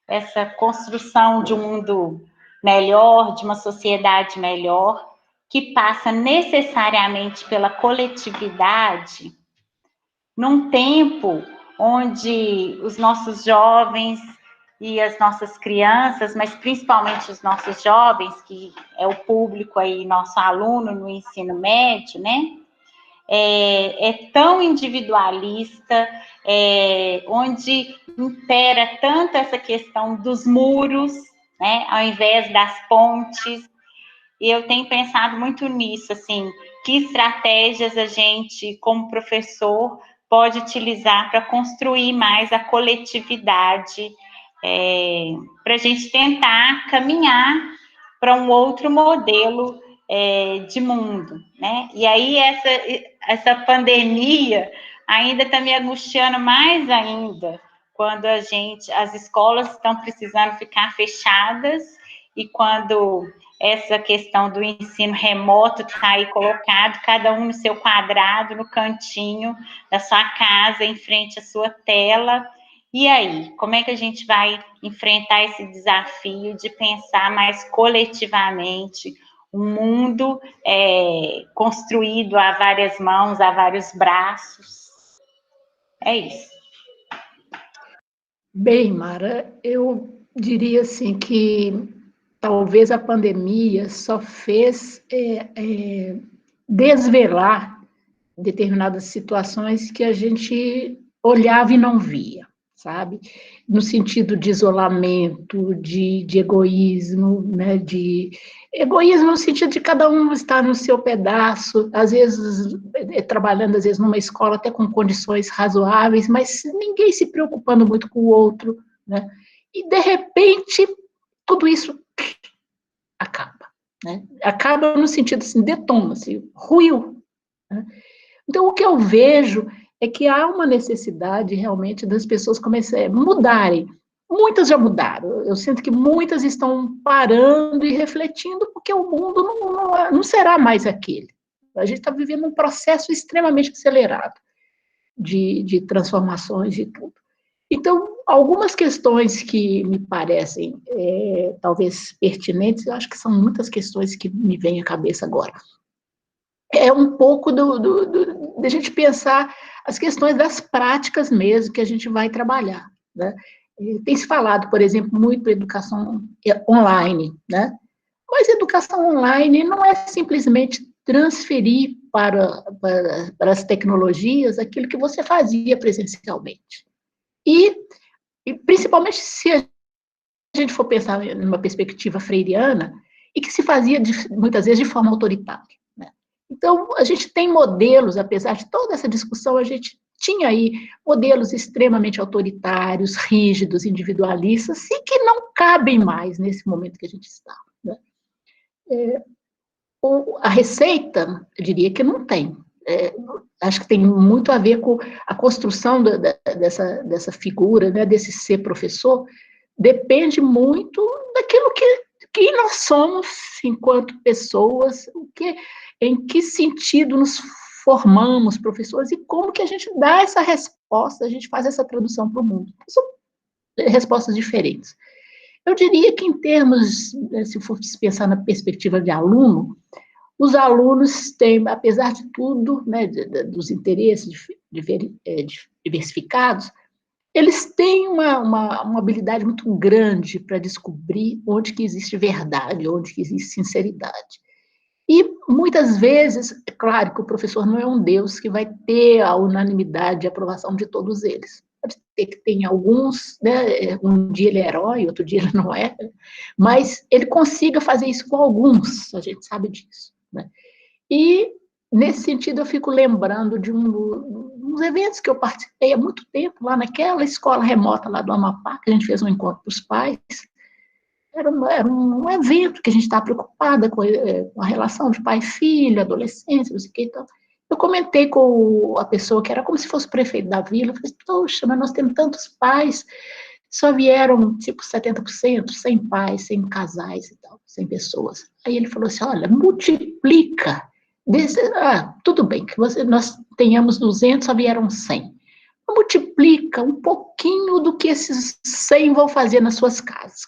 essa construção de um mundo melhor, de uma sociedade melhor, que passa necessariamente pela coletividade, num tempo onde os nossos jovens e as nossas crianças, mas principalmente os nossos jovens, que é o público aí, nosso aluno no ensino médio, né? É tão individualista, onde impera tanto essa questão dos muros, né, ao invés das pontes. E eu tenho pensado muito nisso, assim, que estratégias a gente, como professor, pode utilizar para construir mais a coletividade, para a gente tentar caminhar para um outro modelo de mundo, né? E aí essa pandemia ainda está me angustiando mais ainda, quando as escolas estão precisando ficar fechadas e quando essa questão do ensino remoto está aí colocado, cada um no seu quadrado, no cantinho da sua casa, em frente à sua tela. E aí, como é que a gente vai enfrentar esse desafio de pensar mais coletivamente um mundo construído a várias mãos, a vários braços? É isso. Bem, Mara, eu diria assim que talvez a pandemia só fez desvelar determinadas situações que a gente olhava e não via, sabe? No sentido de isolamento, de egoísmo, né? De egoísmo no sentido de cada um estar no seu pedaço, às vezes trabalhando, às vezes numa escola até com condições razoáveis, mas ninguém se preocupando muito com o outro, né? E de repente tudo isso acaba, né? Acaba no sentido assim, detona-se, ruiu, né? Então, o que eu vejo é que há uma necessidade realmente das pessoas começarem a mudarem. Muitas já mudaram. Eu sinto que muitas estão parando e refletindo, porque o mundo não será mais aquele. A gente está vivendo um processo extremamente acelerado de transformações e tudo. Então, algumas questões que me parecem talvez pertinentes, eu acho que são muitas questões que me vêm à cabeça agora. É um pouco de a gente pensar as questões das práticas mesmo que a gente vai trabalhar, né? Tem se falado, por exemplo, muito educação online, né? Mas educação online não é simplesmente transferir para as tecnologias aquilo que você fazia presencialmente. E principalmente se a gente for pensar numa perspectiva freiriana, e que se fazia, muitas vezes, de forma autoritária, né? Então, a gente tem modelos, apesar de toda essa discussão, a gente tinha aí modelos extremamente autoritários, rígidos, individualistas, e que não cabem mais nesse momento que a gente está, né? A receita, eu diria que não tem. Acho que tem muito a ver com a construção dessa figura, né, desse ser professor, depende muito daquilo que nós somos enquanto pessoas, em que sentido nos formamos professores e como que a gente dá essa resposta, a gente faz essa tradução para o mundo. São respostas diferentes. Eu diria que, em termos, se for pensar na perspectiva de aluno, os alunos têm, apesar de tudo, né, dos interesses diversificados, eles têm uma habilidade muito grande para descobrir onde que existe verdade, onde que existe sinceridade. E, muitas vezes, é claro que o professor não é um Deus que vai ter a unanimidade e aprovação de todos eles. Pode ter que tem alguns, né, um dia ele é herói, outro dia ele não é, mas ele consiga fazer isso com alguns, a gente sabe disso, né? E, nesse sentido, eu fico lembrando de uns eventos que eu participei há muito tempo, lá naquela escola remota lá do Amapá, que a gente fez um encontro para os pais. Era um evento que a gente estava preocupada com a relação de pai e filho, adolescência, não sei o que. Então, eu comentei com a pessoa que era como se fosse o prefeito da vila, eu falei, poxa, mas nós temos tantos pais, só vieram, tipo, 70%, 100 pais, 100 casais e tal, 100 pessoas. Aí ele falou assim, olha, multiplica. Tudo bem, que nós tenhamos 200, só vieram 100. Multiplica um pouquinho do que esses 100 vão fazer nas suas casas.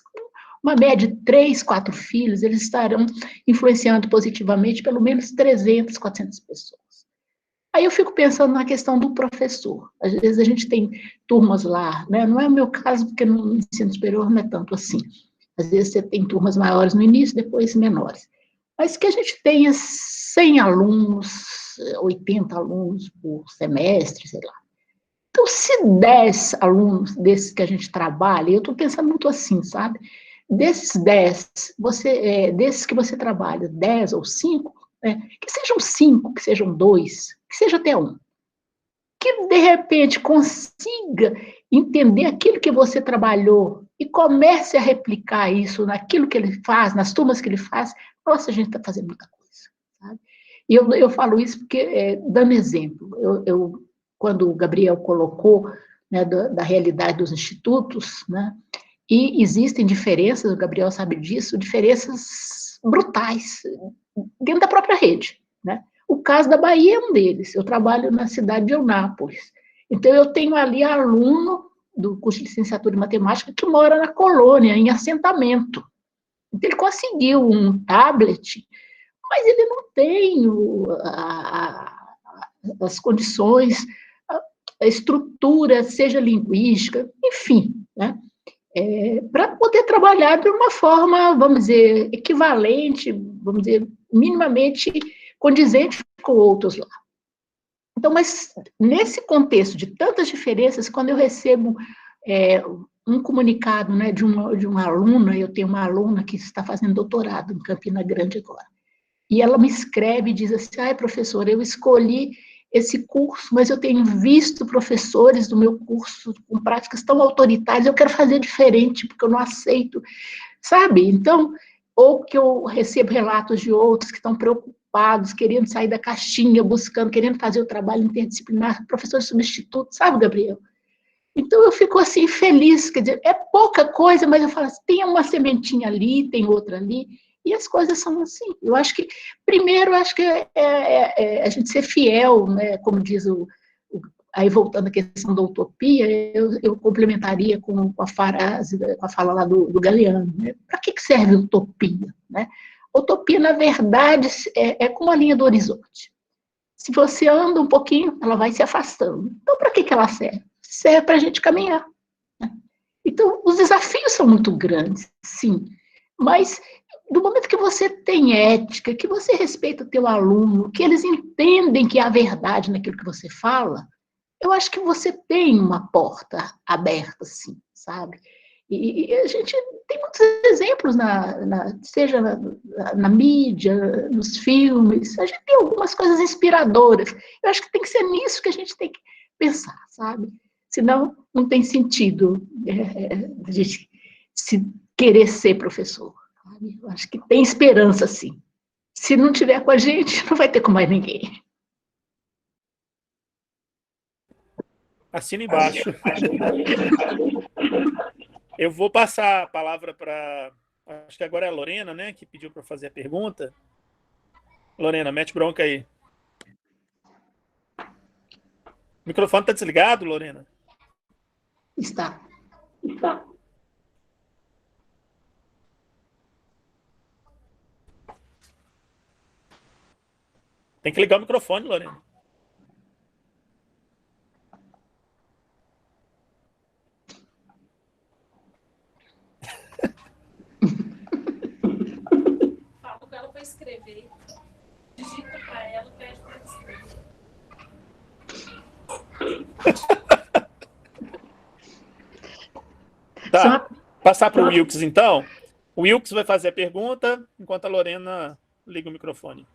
Uma média de 3, 4 filhos, eles estarão influenciando positivamente pelo menos 300, 400 pessoas. Aí eu fico pensando na questão do professor. Às vezes a gente tem turmas lá, né? Não é o meu caso, porque no ensino superior não é tanto assim. Às vezes você tem turmas maiores no início, depois menores. Mas que a gente tenha 100 alunos, 80 alunos por semestre, sei lá. Então, se 10 alunos desses que a gente trabalha, eu estou pensando muito assim, sabe? Desses 10, desses que você trabalha, 10 ou 5, que sejam 5, que sejam 2, que seja até 1, que de repente consiga entender aquilo que você trabalhou e comece a replicar isso naquilo que ele faz, nas turmas que ele faz, nossa, a gente está fazendo muita coisa, sabe? E eu falo isso porque, dando exemplo, quando o Gabriel colocou, né, da realidade dos institutos, né, e existem diferenças, o Gabriel sabe disso, diferenças brutais dentro da própria rede, né? O caso da Bahia é um deles. Eu trabalho na cidade de Eunápolis. Então, eu tenho ali aluno do curso de licenciatura em matemática que mora na colônia, em assentamento. Então, ele conseguiu um tablet, mas ele não tem as condições, a estrutura, seja linguística, enfim, né? Para poder trabalhar de uma forma, vamos dizer, equivalente, vamos dizer, minimamente condizente com outros lá. Então, mas nesse contexto de tantas diferenças, quando eu recebo um comunicado, né, de uma aluna, eu tenho uma aluna que está fazendo doutorado em Campina Grande agora, e ela me escreve e diz assim, professora, eu escolhi esse curso, mas eu tenho visto professores do meu curso com práticas tão autoritárias, eu quero fazer diferente, porque eu não aceito, sabe? Então, ou que eu recebo relatos de outros que estão preocupados, querendo sair da caixinha, querendo fazer o trabalho interdisciplinar, professor substituto, sabe, Gabriel? Então, eu fico assim, feliz, quer dizer, é pouca coisa, mas eu falo assim, tem uma sementinha ali, tem outra ali, e as coisas são assim. Eu acho que, primeiro, acho que a gente ser fiel, né, como diz aí voltando à questão da utopia, eu complementaria com a frase, com a fala lá do Galeano, né? Para que serve utopia, né? Utopia, na verdade, é como a linha do horizonte. Se você anda um pouquinho, ela vai se afastando. Então, para que ela serve? Serve para a gente caminhar, né? Então, os desafios são muito grandes, sim, mas do momento que você tem ética, que você respeita o teu aluno, que eles entendem que há verdade naquilo que você fala, eu acho que você tem uma porta aberta, sim, sabe? E a gente tem muitos exemplos, seja na mídia, nos filmes, a gente tem algumas coisas inspiradoras. Eu acho que tem que ser nisso que a gente tem que pensar, sabe? Senão, não tem sentido de se querer ser professor. Sabe? Eu acho que tem esperança, sim. Se não tiver com a gente, não vai ter com mais ninguém. Assina embaixo. Eu vou passar a palavra para... Acho que agora é a Lorena, né, que pediu para fazer a pergunta. Lorena, mete bronca aí. O microfone está desligado, Lorena? Está. Tem que ligar o microfone, Lorena. Fala com ela para escrever. Digita para ela, pede para escrever. Tá, passar para o Wilkes, então. O Wilkes vai fazer a pergunta, enquanto a Lorena liga o microfone.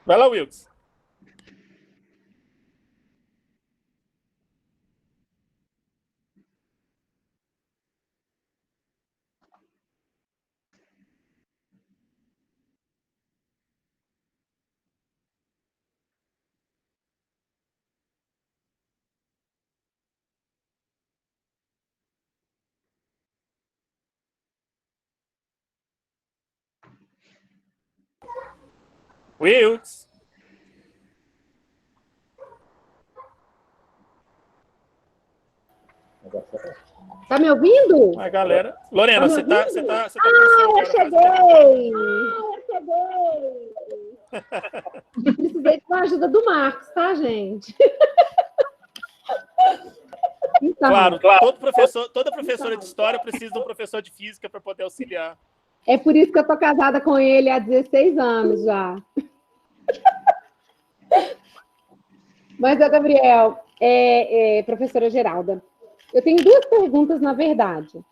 Vai lá, Wilkes. Wilkes. Tá me ouvindo? A galera. Lorena, você tá com o seu eu cheguei! Precisei de uma ajuda do Marcos, tá, gente? Então, claro. Toda professora de história precisa de um professor de física para poder auxiliar. É por isso que eu tô casada com ele há 16 anos já. Mas, Gabriel, professora Geralda, eu tenho duas perguntas, na verdade.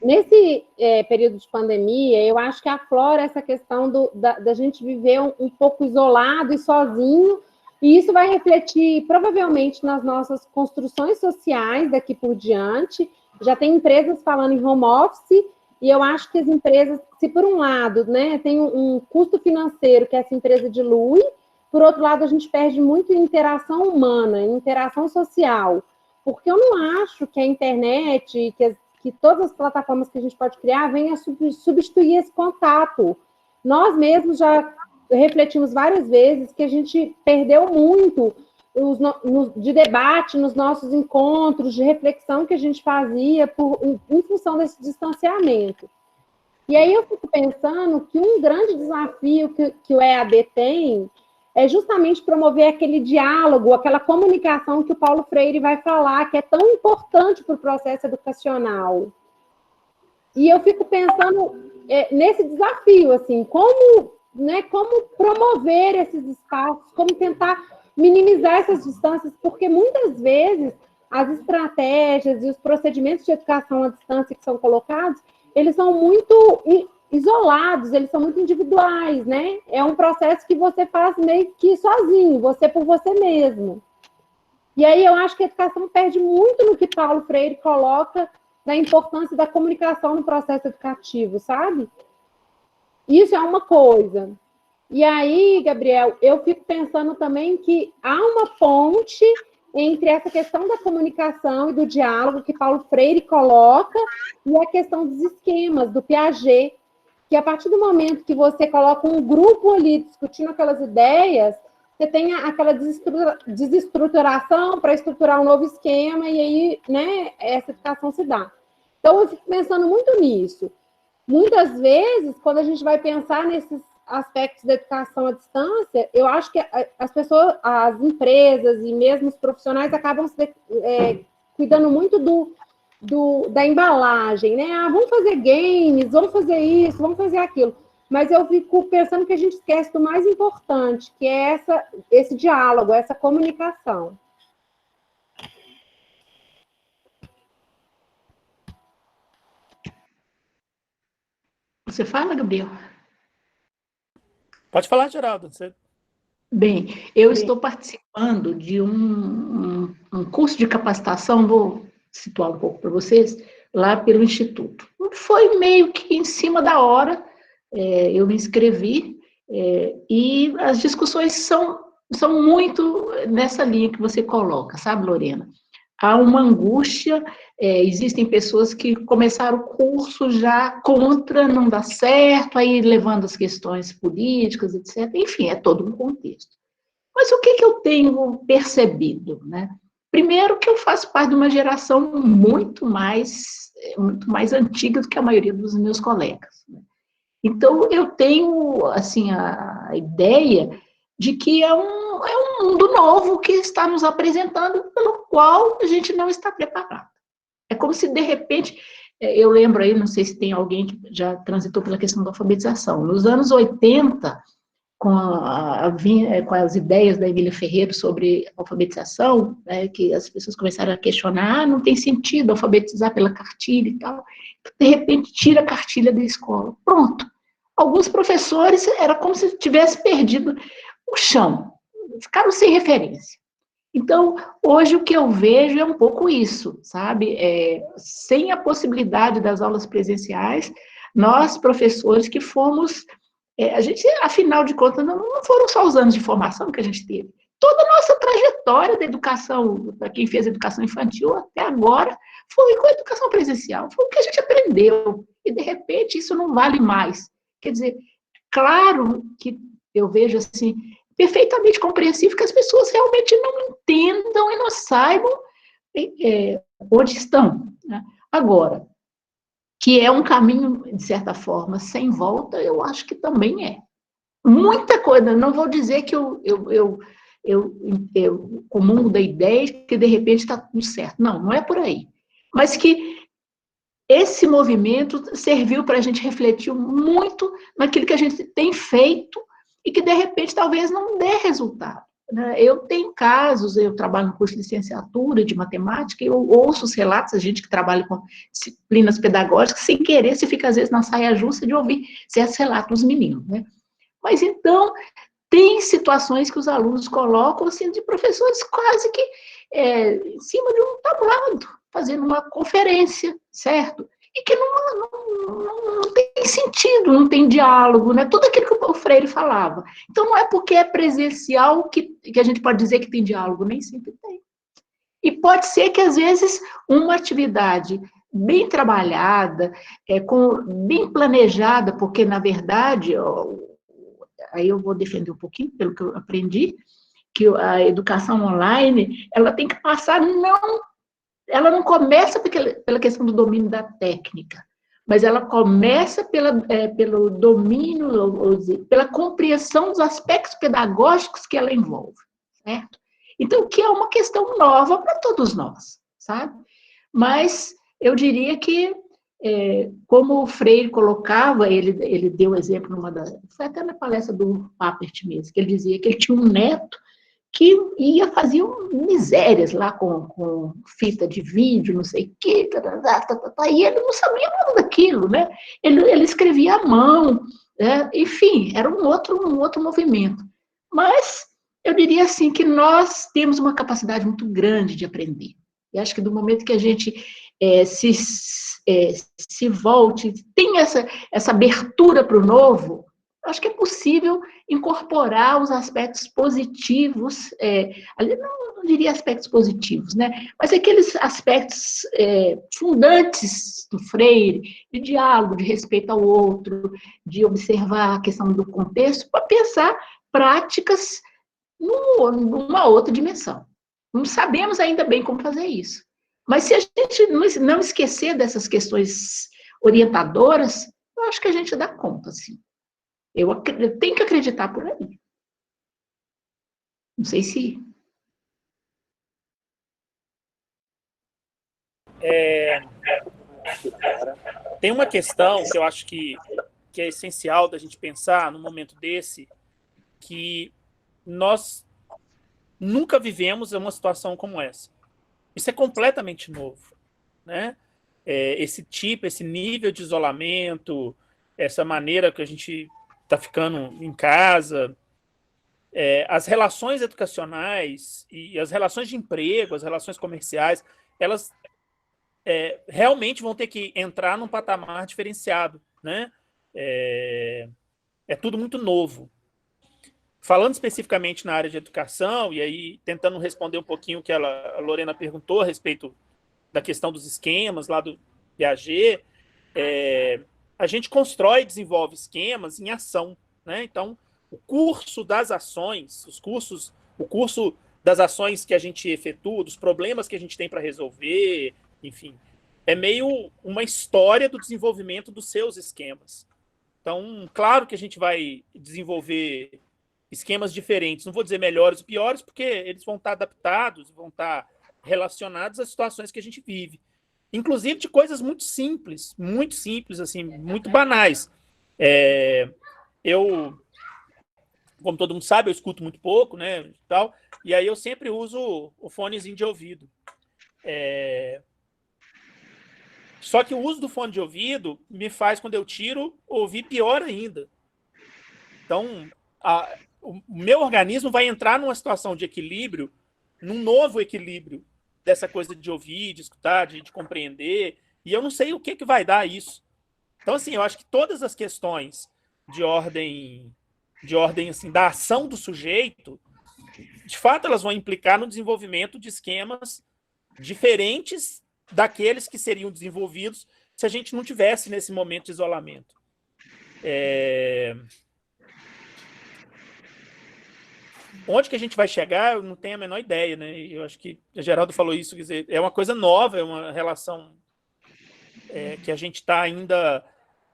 Nesse período de pandemia, eu acho que aflora essa questão da gente viver um pouco isolado e sozinho, e isso vai refletir, provavelmente, nas nossas construções sociais daqui por diante. Já tem empresas falando em home office, e eu acho que as empresas, se por um lado, né, tem um custo financeiro que essa empresa dilui, por outro lado, a gente perde muito em interação humana, em interação social, porque eu não acho que a internet, que todas as plataformas que a gente pode criar venham a substituir esse contato. Nós mesmos já refletimos várias vezes que a gente perdeu muito de debate nos nossos encontros, de reflexão que a gente fazia em função desse distanciamento. E aí eu fico pensando que um grande desafio que o EAD tem é justamente promover aquele diálogo, aquela comunicação que o Paulo Freire vai falar, que é tão importante para o processo educacional. E eu fico pensando nesse desafio, assim, como promover esses espaços, como tentar minimizar essas distâncias, porque muitas vezes as estratégias e os procedimentos de educação à distância que são colocados, eles são muito isolados, eles são muito individuais, né? É um processo que você faz meio que sozinho, você por você mesmo. E aí eu acho que a educação perde muito no que Paulo Freire coloca da importância da comunicação no processo educativo, sabe? Isso é uma coisa. E aí, Gabriel, eu fico pensando também que há uma ponte entre essa questão da comunicação e do diálogo que Paulo Freire coloca e a questão dos esquemas, do Piaget, que a partir do momento que você coloca um grupo ali discutindo aquelas ideias, você tem aquela desestruturação para estruturar um novo esquema e aí, né, essa educação se dá. Então, eu fico pensando muito nisso. Muitas vezes, quando a gente vai pensar nesses aspectos da educação à distância, eu acho que as pessoas, as empresas e mesmo os profissionais acabam cuidando muito da embalagem, né? Ah, vamos fazer games, vamos fazer isso, vamos fazer aquilo. Mas eu fico pensando que a gente esquece do mais importante, que é esse diálogo, essa comunicação. Você fala, Gabriel? Pode falar, Geraldo. Você... Bem, eu estou participando de um curso de capacitação, vou situar um pouco para vocês, lá pelo Instituto. Foi meio que em cima da hora, eu me inscrevi, e as discussões são muito nessa linha que você coloca, sabe, Lorena? Há uma angústia, existem pessoas que começaram o curso já contra, não dá certo, aí levando as questões políticas, etc. Enfim, é todo um contexto. Mas o que eu tenho percebido, né? Primeiro que eu faço parte de uma geração muito mais antiga do que a maioria dos meus colegas, né? Então, eu tenho, assim, a ideia de que é um mundo novo que está nos apresentando, pelo qual a gente não está preparado. É como se, de repente, eu lembro aí, não sei se tem alguém que já transitou pela questão da alfabetização, nos anos 80, com as ideias da Emília Ferreira sobre alfabetização, né, que as pessoas começaram a questionar, não tem sentido alfabetizar pela cartilha e tal, de repente tira a cartilha da escola, pronto. Alguns professores, era como se tivesse perdido o chão, ficaram sem referência. Então, hoje o que eu vejo é um pouco isso, sabe? Sem a possibilidade das aulas presenciais, nós, professores, que fomos... a gente, afinal de contas, não foram só os anos de formação que a gente teve. Toda a nossa trajetória da educação, para quem fez educação infantil até agora, foi com a educação presencial, foi o que a gente aprendeu. E, de repente, isso não vale mais. Quer dizer, claro que eu vejo, assim, perfeitamente compreensível que as pessoas realmente não entendam e não saibam onde estão, né? Agora, que é um caminho, de certa forma, sem volta, eu acho que também é. Muita coisa, não vou dizer que eu comungo da ideia que, de repente, está tudo certo. Não é por aí. Mas que esse movimento serviu para a gente refletir muito naquilo que a gente tem feito e que, de repente, talvez não dê resultado. Eu tenho casos, eu trabalho no curso de licenciatura de matemática, eu ouço os relatos, a gente que trabalha com disciplinas pedagógicas, sem querer, você fica às vezes na saia justa de ouvir certos relatos dos meninos, né? Mas então, tem situações que os alunos colocam, assim, de professores quase que em cima de um tablado, fazendo uma conferência, certo? E que não tem sentido, não tem diálogo, né? Tudo aquilo que o Freire falava. Então, não é porque é presencial que a gente pode dizer que tem diálogo, nem sempre tem. E pode ser que, às vezes, uma atividade bem trabalhada, bem planejada, porque, na verdade, aí eu vou defender um pouquinho, pelo que eu aprendi, que a educação online, ela tem que passar, ela não começa pela questão do domínio da técnica, mas ela começa pelo domínio, pela compreensão dos aspectos pedagógicos que ela envolve, certo? Então, que é uma questão nova para todos nós, sabe? Mas eu diria que, como o Freire colocava, ele deu exemplo foi até na palestra do Papert mesmo, que ele dizia que ele tinha um neto que fazia misérias lá com fita de vídeo, não sei o quê, e ele não sabia nada daquilo, né? Ele escrevia à mão, né? Enfim, era um outro movimento. Mas eu diria assim que nós temos uma capacidade muito grande de aprender. E acho que do momento que a gente se volte, tem essa abertura para o novo, acho que é possível incorporar os aspectos positivos, não diria aspectos positivos, né? Mas aqueles aspectos fundantes do Freire, de diálogo, de respeito ao outro, de observar a questão do contexto, para pensar práticas numa outra dimensão. Não sabemos ainda bem como fazer isso. Mas se a gente não esquecer dessas questões orientadoras, eu acho que a gente dá conta, sim. Eu tenho que acreditar por aí. Não sei se... Tem uma questão que eu acho que é essencial da gente pensar num momento desse, que nós nunca vivemos uma situação como essa. Isso é completamente novo, né? Esse nível de isolamento, essa maneira que a gente está ficando em casa, as relações educacionais e as relações de emprego, as relações comerciais, elas realmente vão ter que entrar num patamar diferenciado, né? É tudo muito novo. Falando especificamente na área de educação, e aí tentando responder um pouquinho o que a Lorena perguntou a respeito da questão dos esquemas lá do Piaget, a gente constrói e desenvolve esquemas em ação, né? Então, o curso das ações, o curso das ações que a gente efetua, dos problemas que a gente tem para resolver, enfim, é meio uma história do desenvolvimento dos seus esquemas. Então, claro que a gente vai desenvolver esquemas diferentes, não vou dizer melhores ou piores, porque eles vão estar adaptados, vão estar relacionados às situações que a gente vive. Inclusive de coisas muito simples, assim, muito banais. Eu, como todo mundo sabe, eu escuto muito pouco, né, tal, e aí eu sempre uso o fonezinho de ouvido. Só que o uso do fone de ouvido me faz, quando eu tiro, ouvir pior ainda. Então, o meu organismo vai entrar numa situação de equilíbrio, num novo equilíbrio dessa coisa de ouvir, de escutar, de compreender, e eu não sei o que vai dar isso. Então, assim, eu acho que todas as questões de ordem assim, da ação do sujeito, de fato, elas vão implicar no desenvolvimento de esquemas diferentes daqueles que seriam desenvolvidos se a gente não tivesse nesse momento de isolamento. Onde que a gente vai chegar, eu não tenho a menor ideia, né? Eu acho que a Geraldo falou isso, quer dizer, é uma coisa nova, é uma relação que a gente está ainda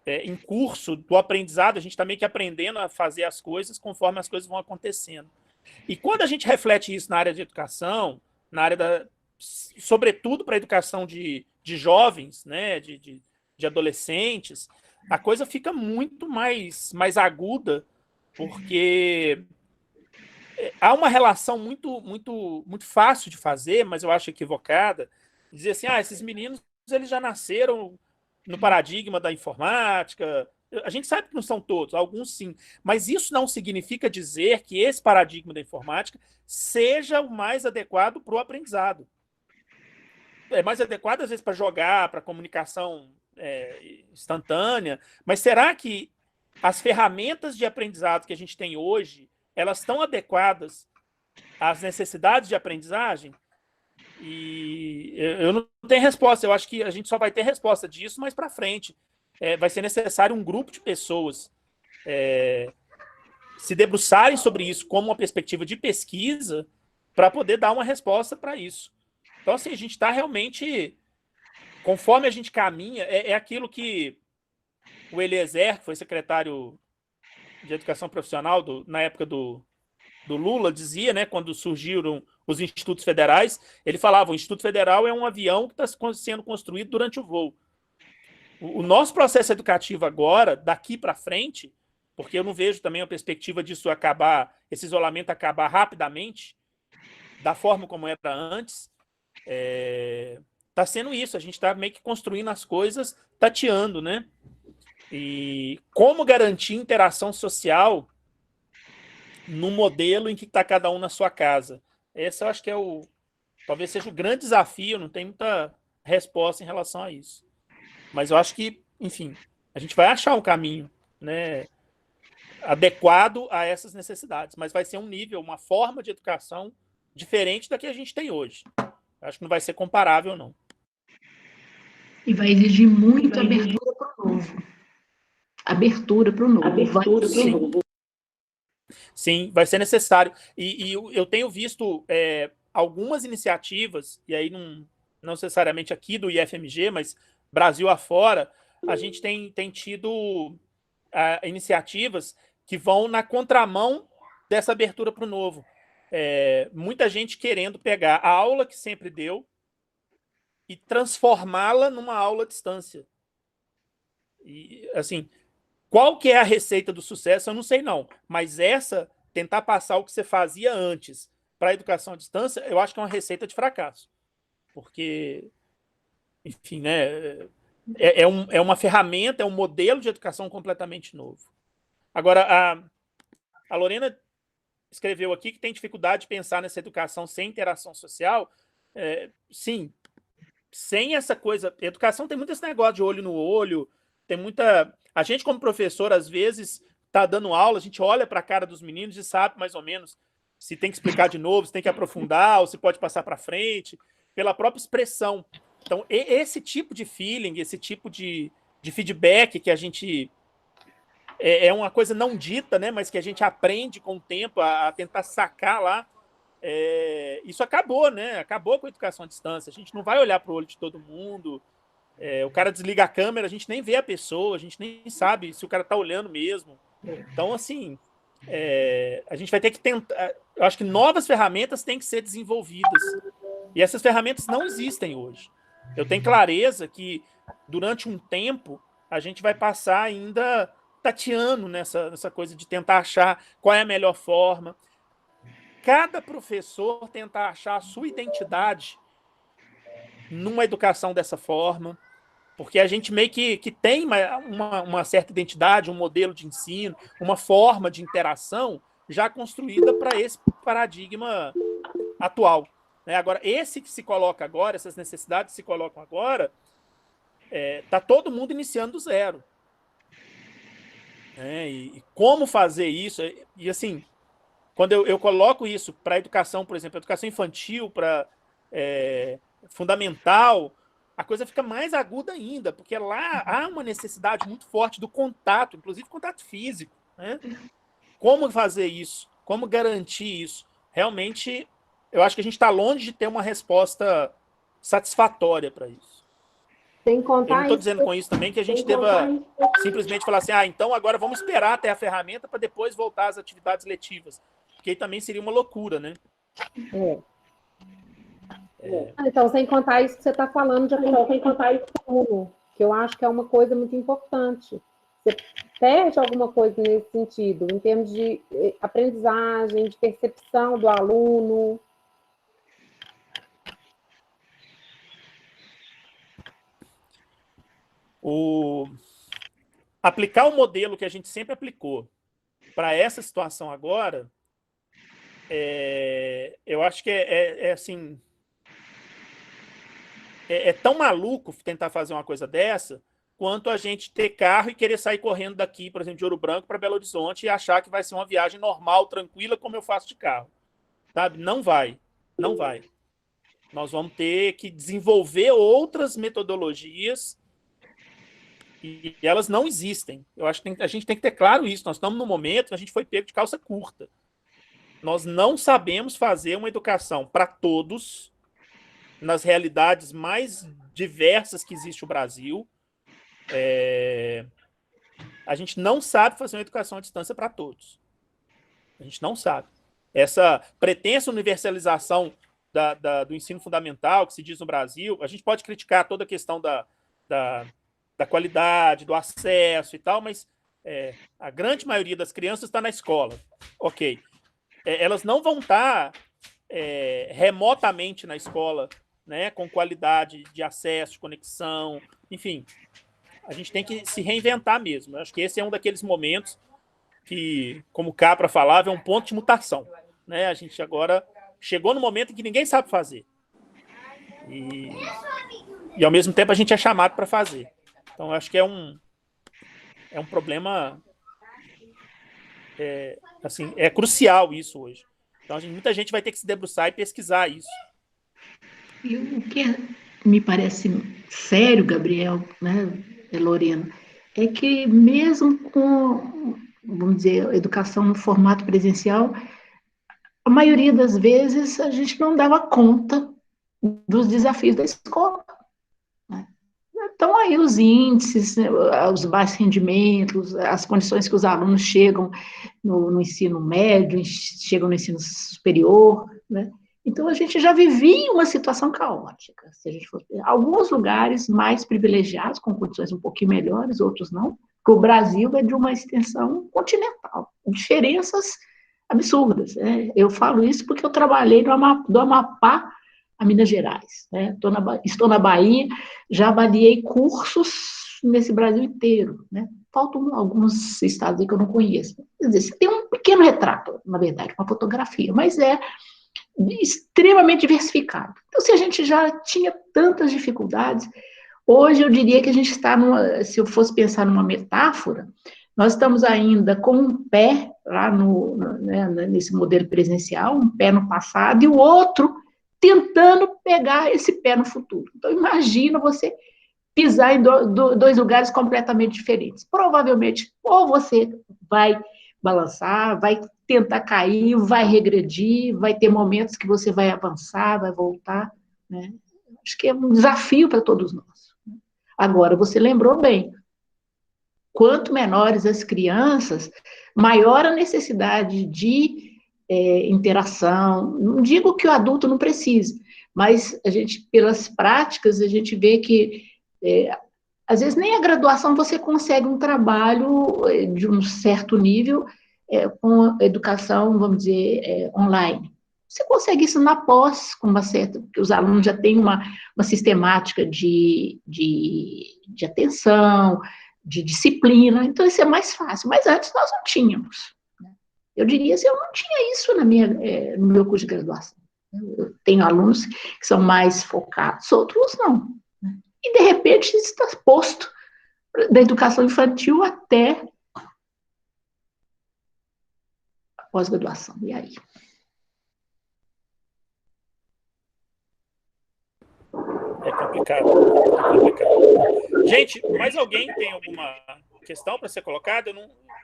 em curso do aprendizado, a gente está meio que aprendendo a fazer as coisas conforme as coisas vão acontecendo. E quando a gente reflete isso na área de educação, na área sobretudo para a educação de jovens, né, de adolescentes, a coisa fica muito mais aguda, porque há uma relação muito fácil de fazer, mas eu acho equivocada, dizer assim, esses meninos eles já nasceram no paradigma da informática. A gente sabe que não são todos, alguns sim, mas isso não significa dizer que esse paradigma da informática seja o mais adequado para o aprendizado. É mais adequado, às vezes, para jogar, para comunicação instantânea, mas será que as ferramentas de aprendizado que a gente tem hoje, elas estão adequadas às necessidades de aprendizagem? E eu não tenho resposta, eu acho que a gente só vai ter resposta disso mais para frente. Vai ser necessário um grupo de pessoas se debruçarem sobre isso como uma perspectiva de pesquisa para poder dar uma resposta para isso. Então, assim, a gente está realmente, conforme a gente caminha, aquilo que o Eliezer, que foi secretário de Educação Profissional na época do Lula, dizia, né, quando surgiram os institutos federais, ele falava, o Instituto Federal é um avião que está sendo construído durante o voo. O nosso processo educativo agora, daqui para frente, porque eu não vejo também a perspectiva disso acabar, esse isolamento acabar rapidamente, da forma como era antes, está sendo isso, a gente está meio que construindo as coisas, tateando, né? E como garantir interação social no modelo em que está cada um na sua casa? Esse eu acho que talvez seja o grande desafio, não tem muita resposta em relação a isso. Mas eu acho que, enfim, a gente vai achar um caminho, né, adequado a essas necessidades, mas vai ser um nível, uma forma de educação diferente da que a gente tem hoje. Acho que não vai ser comparável, não. E vai exigir muito abertura para o novo. Abertura para o novo. Sim, vai ser necessário. E eu tenho visto algumas iniciativas, e aí não necessariamente aqui do IFMG, mas Brasil afora, a gente tem tido iniciativas que vão na contramão dessa abertura para o novo. Muita gente querendo pegar a aula que sempre deu e transformá-la numa aula à distância. E, assim, qual que é a receita do sucesso? Eu não sei, não. Mas tentar passar o que você fazia antes para a educação à distância, eu acho que é uma receita de fracasso. Porque, enfim, né, é uma ferramenta, é um modelo de educação completamente novo. Agora, a Lorena escreveu aqui que tem dificuldade de pensar nessa educação sem interação social. Sim, sem essa coisa... A educação tem muito esse negócio de olho no olho, tem muita... A gente, como professor, às vezes, está dando aula, a gente olha para a cara dos meninos e sabe mais ou menos se tem que explicar de novo, se tem que aprofundar, ou se pode passar para frente, pela própria expressão. Então, esse tipo de feeling, esse tipo de feedback que a gente... É uma coisa não dita, né, mas que a gente aprende com o tempo a tentar sacar lá. Isso acabou, né? Acabou com a educação à distância. A gente não vai olhar para o olho de todo mundo. O cara desliga a câmera, a gente nem vê a pessoa, a gente nem sabe se o cara está olhando mesmo. Então, assim, a gente vai ter que tentar... Eu acho que novas ferramentas têm que ser desenvolvidas. E essas ferramentas não existem hoje. Eu tenho clareza que, durante um tempo, a gente vai passar ainda tateando nessa coisa de tentar achar qual é a melhor forma. Cada professor tentar achar a sua identidade numa educação dessa forma, porque a gente meio que tem uma certa identidade, um modelo de ensino, uma forma de interação já construída para esse paradigma atual. Agora, esse que se coloca agora, essas necessidades que se colocam agora, está todo mundo iniciando do zero. E como fazer isso? E assim, quando eu coloco isso para a educação, por exemplo, educação infantil, para fundamental, a coisa fica mais aguda ainda, porque lá há uma necessidade muito forte do contato, inclusive contato físico. Né? Como fazer isso? Como garantir isso? Realmente, eu acho que a gente está longe de ter uma resposta satisfatória para isso. Sem contar eu não estou dizendo com isso também que a gente deva simplesmente falar assim, então agora vamos esperar até a ferramenta para depois voltar às atividades letivas. Porque aí também seria uma loucura, né? Então, sem contar isso que você está falando, sem contar isso que eu acho que é uma coisa muito importante. Você perde alguma coisa nesse sentido, em termos de aprendizagem, de percepção do aluno. Aplicar o modelo que a gente sempre aplicou para essa situação agora, eu acho que assim, tão maluco tentar fazer uma coisa dessa quanto a gente ter carro e querer sair correndo daqui, por exemplo, de Ouro Branco para Belo Horizonte e achar que vai ser uma viagem normal, tranquila, como eu faço de carro. Sabe? Não vai. Não vai. Nós vamos ter que desenvolver outras metodologias e elas não existem. Eu acho que a gente tem que ter claro isso. Nós estamos no momento que a gente foi pego de calça curta. Nós não sabemos fazer uma educação para todos nas realidades mais diversas que existe o Brasil. A gente não sabe fazer uma educação à distância para todos. A gente não sabe. Essa pretensa universalização do ensino fundamental que se diz no Brasil, a gente pode criticar toda a questão da qualidade, do acesso e tal, mas a grande maioria das crianças está na escola. Ok. Elas não vão estar remotamente na escola, né, com qualidade de acesso, de conexão, enfim. A gente tem que se reinventar mesmo. Eu acho que esse é um daqueles momentos que, como o Capra falava, é um ponto de mutação. Né? A gente agora chegou no momento em que ninguém sabe fazer. E ao mesmo tempo, a gente é chamado para fazer. Então, eu acho que é um problema... assim, é crucial isso hoje. Então, muita gente vai ter que se debruçar e pesquisar isso. E o que me parece sério, Gabriel, né, Lorena, é que mesmo com, vamos dizer, educação no formato presencial, a maioria das vezes a gente não dava conta dos desafios da escola. Né? estão aí os índices, né, os baixos rendimentos, as condições que os alunos chegam no ensino médio, chegam no ensino superior, né? Então, a gente já vivia uma situação caótica. Se a gente for ver, alguns lugares mais privilegiados, com condições um pouquinho melhores, outros não, porque o Brasil é de uma extensão continental, diferenças absurdas, né? Eu falo isso porque eu trabalhei do Amapá a Minas Gerais, né? Estou na Bahia, já avaliei cursos nesse Brasil inteiro, né? Faltam alguns estados aí que eu não conheço. Quer dizer, tem um pequeno retrato, na verdade, uma fotografia, mas é extremamente diversificado. Então, se a gente já tinha tantas dificuldades, hoje eu diria que a gente está se eu fosse pensar numa metáfora, nós estamos ainda com um pé lá né, nesse modelo presencial, um pé no passado, e o outro tentando pegar esse pé no futuro. Então, imagina você pisar em dois lugares completamente diferentes. Provavelmente, ou você vai balançar, vai tentar cair, vai regredir, vai ter momentos que você vai avançar, vai voltar, né? Acho que é um desafio para todos nós. Agora, você lembrou bem, quanto menores as crianças, maior a necessidade de interação. Não digo que o adulto não precise, mas a gente, pelas práticas, a gente vê que às vezes nem a graduação você consegue um trabalho de um certo nível com educação, vamos dizer, online. Você consegue isso na pós, com uma certa, porque os alunos já têm uma sistemática de atenção, de disciplina, então isso é mais fácil, mas antes nós não tínhamos. Eu diria assim, eu não tinha isso no meu curso de graduação. Eu tenho alunos que são mais focados, outros não. E, de repente, isso está posto da educação infantil até a pós-graduação. E aí? É complicado. É complicado. Gente, mais alguém tem alguma questão para ser colocada?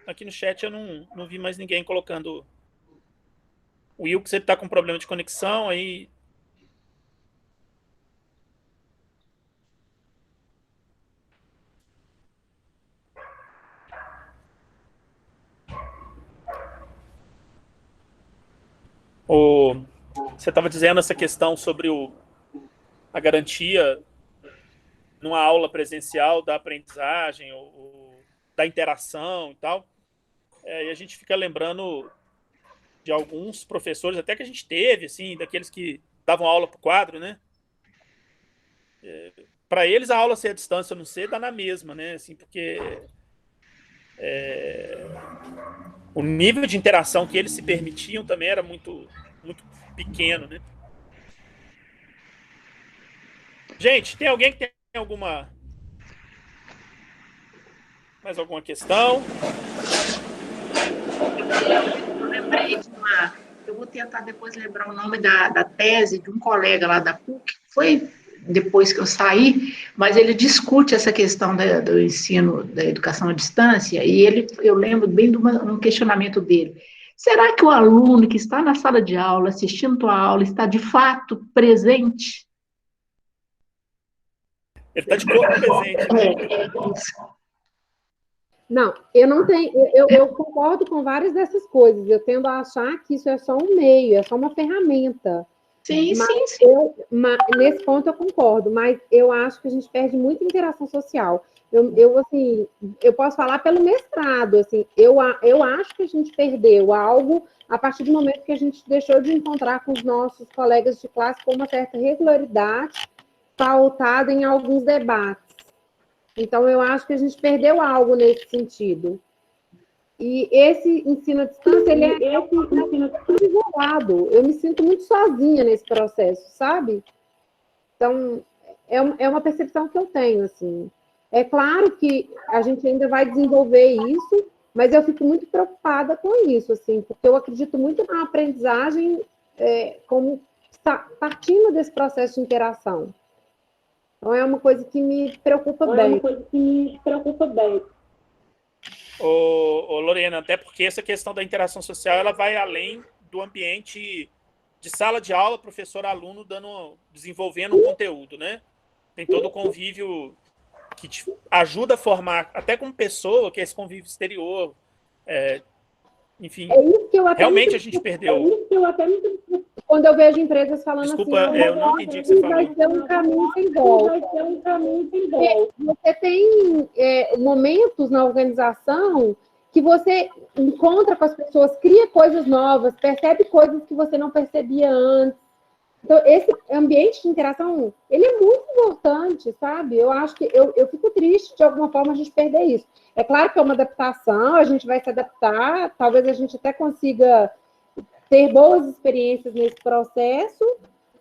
Aqui no chat eu não vi mais ninguém colocando. O Will, que você está com problema de conexão aí. Você estava dizendo essa questão sobre a garantia numa aula presencial da aprendizagem, ou da interação e tal. E a gente fica lembrando de alguns professores, até que a gente teve, assim, daqueles que davam aula por quadro, né? Para eles, a aula ser à distância ou não ser, dá na mesma, né? Assim, porque o nível de interação que eles se permitiam também era muito, muito pequeno, né? Gente, tem alguém que tem mais alguma questão? Eu lembrei de uma... Eu vou tentar depois lembrar o nome da tese de um colega lá da PUC, foi depois que eu saí, mas ele discute essa questão do ensino, da educação à distância, e eu lembro bem de um questionamento dele. Será que o aluno que está na sala de aula, assistindo a tua aula, está de fato presente? Ele está de corpo presente. Né? Não, eu não tenho, eu concordo com várias dessas coisas. Eu tendo a achar que isso é só um meio, é só uma ferramenta. Sim, mas sim. Nesse ponto eu concordo, mas eu acho que a gente perde muita interação social. Assim, eu posso falar pelo mestrado, assim, eu acho que a gente perdeu algo a partir do momento que a gente deixou de encontrar com os nossos colegas de classe com uma certa regularidade, pautada em alguns debates. Então, eu acho que a gente perdeu algo nesse sentido. E esse ensino à distância, ele é um ensino isolado. Eu me sinto muito sozinha nesse processo, sabe? Então, é uma percepção que eu tenho, assim. É claro que a gente ainda vai desenvolver isso, mas eu fico muito preocupada com isso, assim, porque eu acredito muito na aprendizagem como partindo desse processo de interação. Então, é uma coisa que me preocupa bem. Lorena, até porque essa questão da interação social, ela vai além do ambiente de sala de aula, professor-aluno desenvolvendo um conteúdo, né? Tem todo o convívio que te ajuda a formar, até como pessoa, que é esse convívio exterior. Enfim, realmente a gente perdeu. Quando eu vejo empresas falando Desculpa, assim, eu não entendi o que você falou. vai ser um caminho sem volta. Você tem momentos na organização que você encontra com as pessoas, cria coisas novas, percebe coisas que você não percebia antes. Então, esse ambiente de interação, ele é muito importante, sabe? Eu acho que eu fico triste, de alguma forma, a gente perder isso. É claro que é uma adaptação, a gente vai se adaptar, talvez a gente até consiga ter boas experiências nesse processo,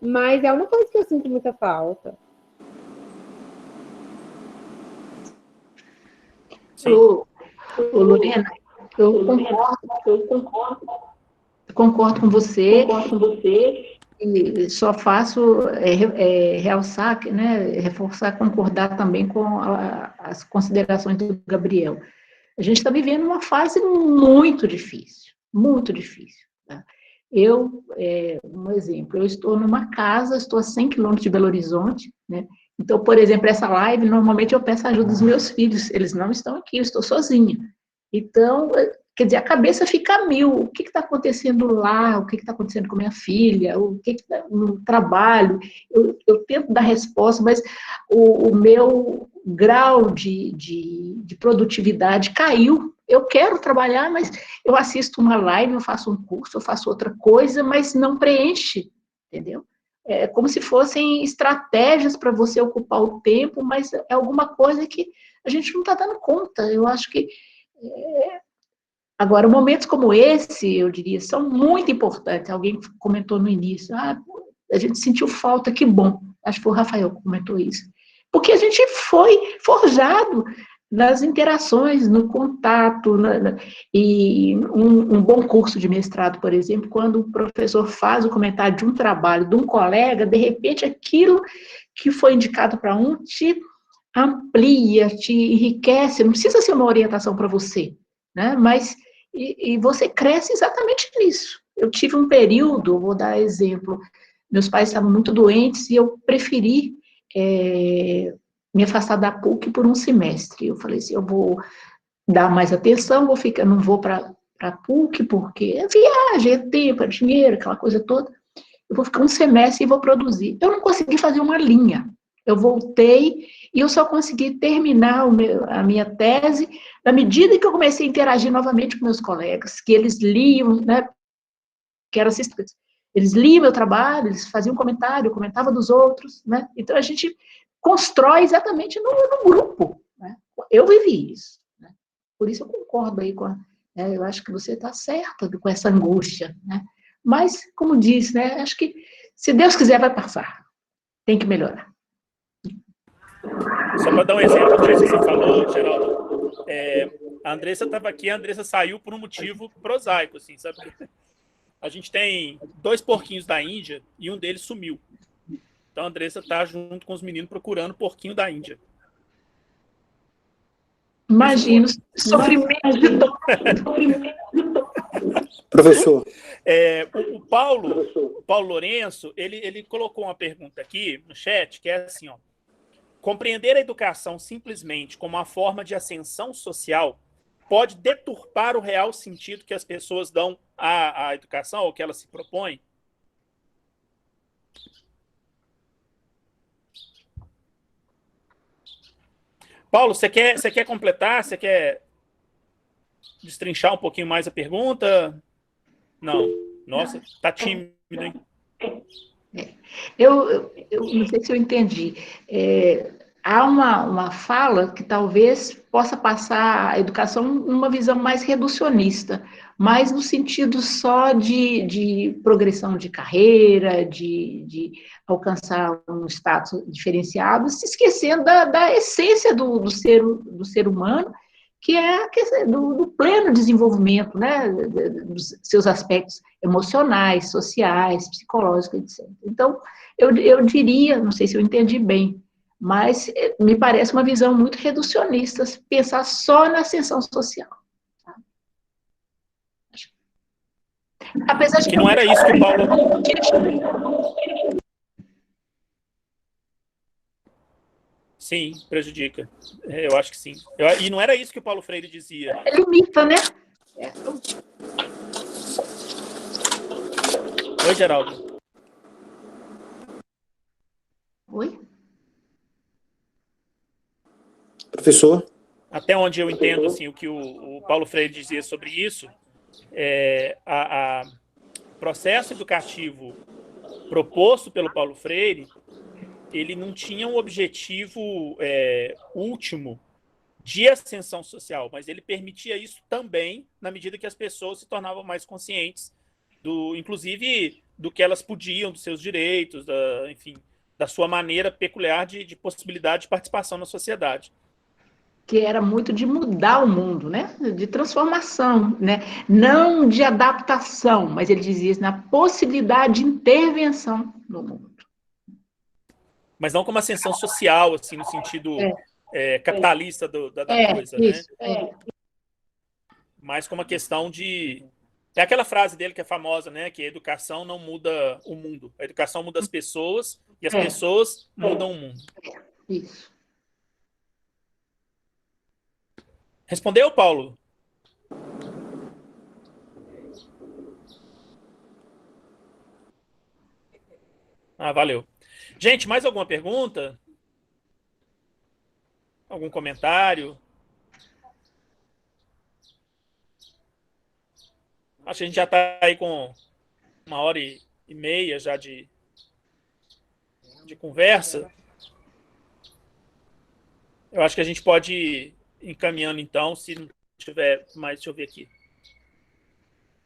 mas é uma coisa que eu sinto muita falta. Lorena, eu concordo com você. E só faço realçar, né, reforçar, concordar também com as considerações do Gabriel. A gente está vivendo uma fase muito difícil, muito difícil. Tá? Um exemplo, eu estou numa casa, estou a 100 quilômetros de Belo Horizonte, né? Então, por exemplo, essa live, normalmente eu peço ajuda dos meus filhos, eles não estão aqui, eu estou sozinha. Então, quer dizer, a cabeça fica a mil. O que está acontecendo lá? O que está acontecendo com minha filha? O que está no trabalho? Eu tento dar resposta, mas o meu grau de produtividade caiu. Eu quero trabalhar, mas eu assisto uma live, eu faço um curso, eu faço outra coisa, mas não preenche, entendeu? É como se fossem estratégias para você ocupar o tempo, mas é alguma coisa que a gente não está dando conta. Eu acho que agora, momentos como esse, eu diria, são muito importantes. Alguém comentou no início, a gente sentiu falta, que bom. Acho que foi o Rafael que comentou isso. Porque a gente foi forjado nas interações, no contato, e um bom curso de mestrado, por exemplo, quando o professor faz o comentário de um trabalho de um colega, de repente aquilo que foi indicado para um te amplia, te enriquece, não precisa ser uma orientação para você, né? Mas e você cresce exatamente nisso. Eu tive um período, vou dar exemplo, meus pais estavam muito doentes e eu preferi me afastar da PUC por um semestre. Eu falei assim, eu vou dar mais atenção, não vou para a PUC, porque é viagem, é tempo, é dinheiro, aquela coisa toda. Eu vou ficar um semestre e vou produzir. Eu não consegui fazer uma linha. Eu voltei e eu só consegui terminar a minha tese na medida que eu comecei a interagir novamente com meus colegas, que eles liam, né, que eram assistentes. Eles liam meu trabalho, eles faziam comentário, eu comentava dos outros, né? Então a gente constrói exatamente no grupo, né? Eu vivi isso, né? Por isso eu concordo aí eu acho que você está certa com essa angústia, né? Mas, como diz, né, acho que se Deus quiser vai passar, tem que melhorar. Só para dar um exemplo disso que você falou, Geraldo, a Andressa estava aqui, a Andressa saiu por um motivo prosaico, assim, sabe? A gente tem 2 porquinhos da Índia e um deles sumiu. Então a Andressa está junto com os meninos procurando o porquinho da Índia. Imagino, sofrimento de dor. Professor. O Paulo Lourenço, ele colocou uma pergunta aqui no chat, que é assim, ó. Compreender a educação simplesmente como uma forma de ascensão social pode deturpar o real sentido que as pessoas dão à educação, ou que elas se propõem? Paulo, você quer completar? Você quer destrinchar um pouquinho mais a pergunta? Não. Nossa, tá tímido, hein? Eu não sei se eu entendi. Há uma fala que talvez possa passar a educação numa visão mais reducionista, mas no sentido só de progressão de carreira, de alcançar um status diferenciado, se esquecendo da essência do ser humano, que é a questão do pleno desenvolvimento, né, dos seus aspectos emocionais, sociais, psicológicos, etc. Então, eu diria, não sei se eu entendi bem, mas me parece uma visão muito reducionista pensar só na ascensão social. Tá? Apesar de que não era isso que o Paulo... Sim, prejudica. Eu acho que sim. E não era isso que o Paulo Freire dizia. Limita, né? Oi, Geraldo. Oi? Professor? Até onde eu entendo assim, o que o Paulo Freire dizia sobre isso, o processo educativo proposto pelo Paulo Freire, ele não tinha um objetivo último de ascensão social, mas ele permitia isso também na medida que as pessoas se tornavam mais conscientes, inclusive do que elas podiam, dos seus direitos, enfim, da sua maneira peculiar de possibilidade de participação na sociedade. Que era muito de mudar o mundo, né? De transformação, né? Não de adaptação, mas ele dizia isso, na possibilidade de intervenção no mundo. Mas não como ascensão social, assim, no sentido capitalista da coisa, isso, né? Mas como uma questão de... É aquela frase dele que é famosa, né? Que a educação não muda o mundo. A educação muda as pessoas e as pessoas mudam o mundo. Isso. Respondeu, Paulo? Valeu. Gente, mais alguma pergunta? Algum comentário? Acho que a gente já está aí com 1h30 já de conversa. Eu acho que a gente pode ir encaminhando, então, se não tiver mais, deixa eu ver aqui.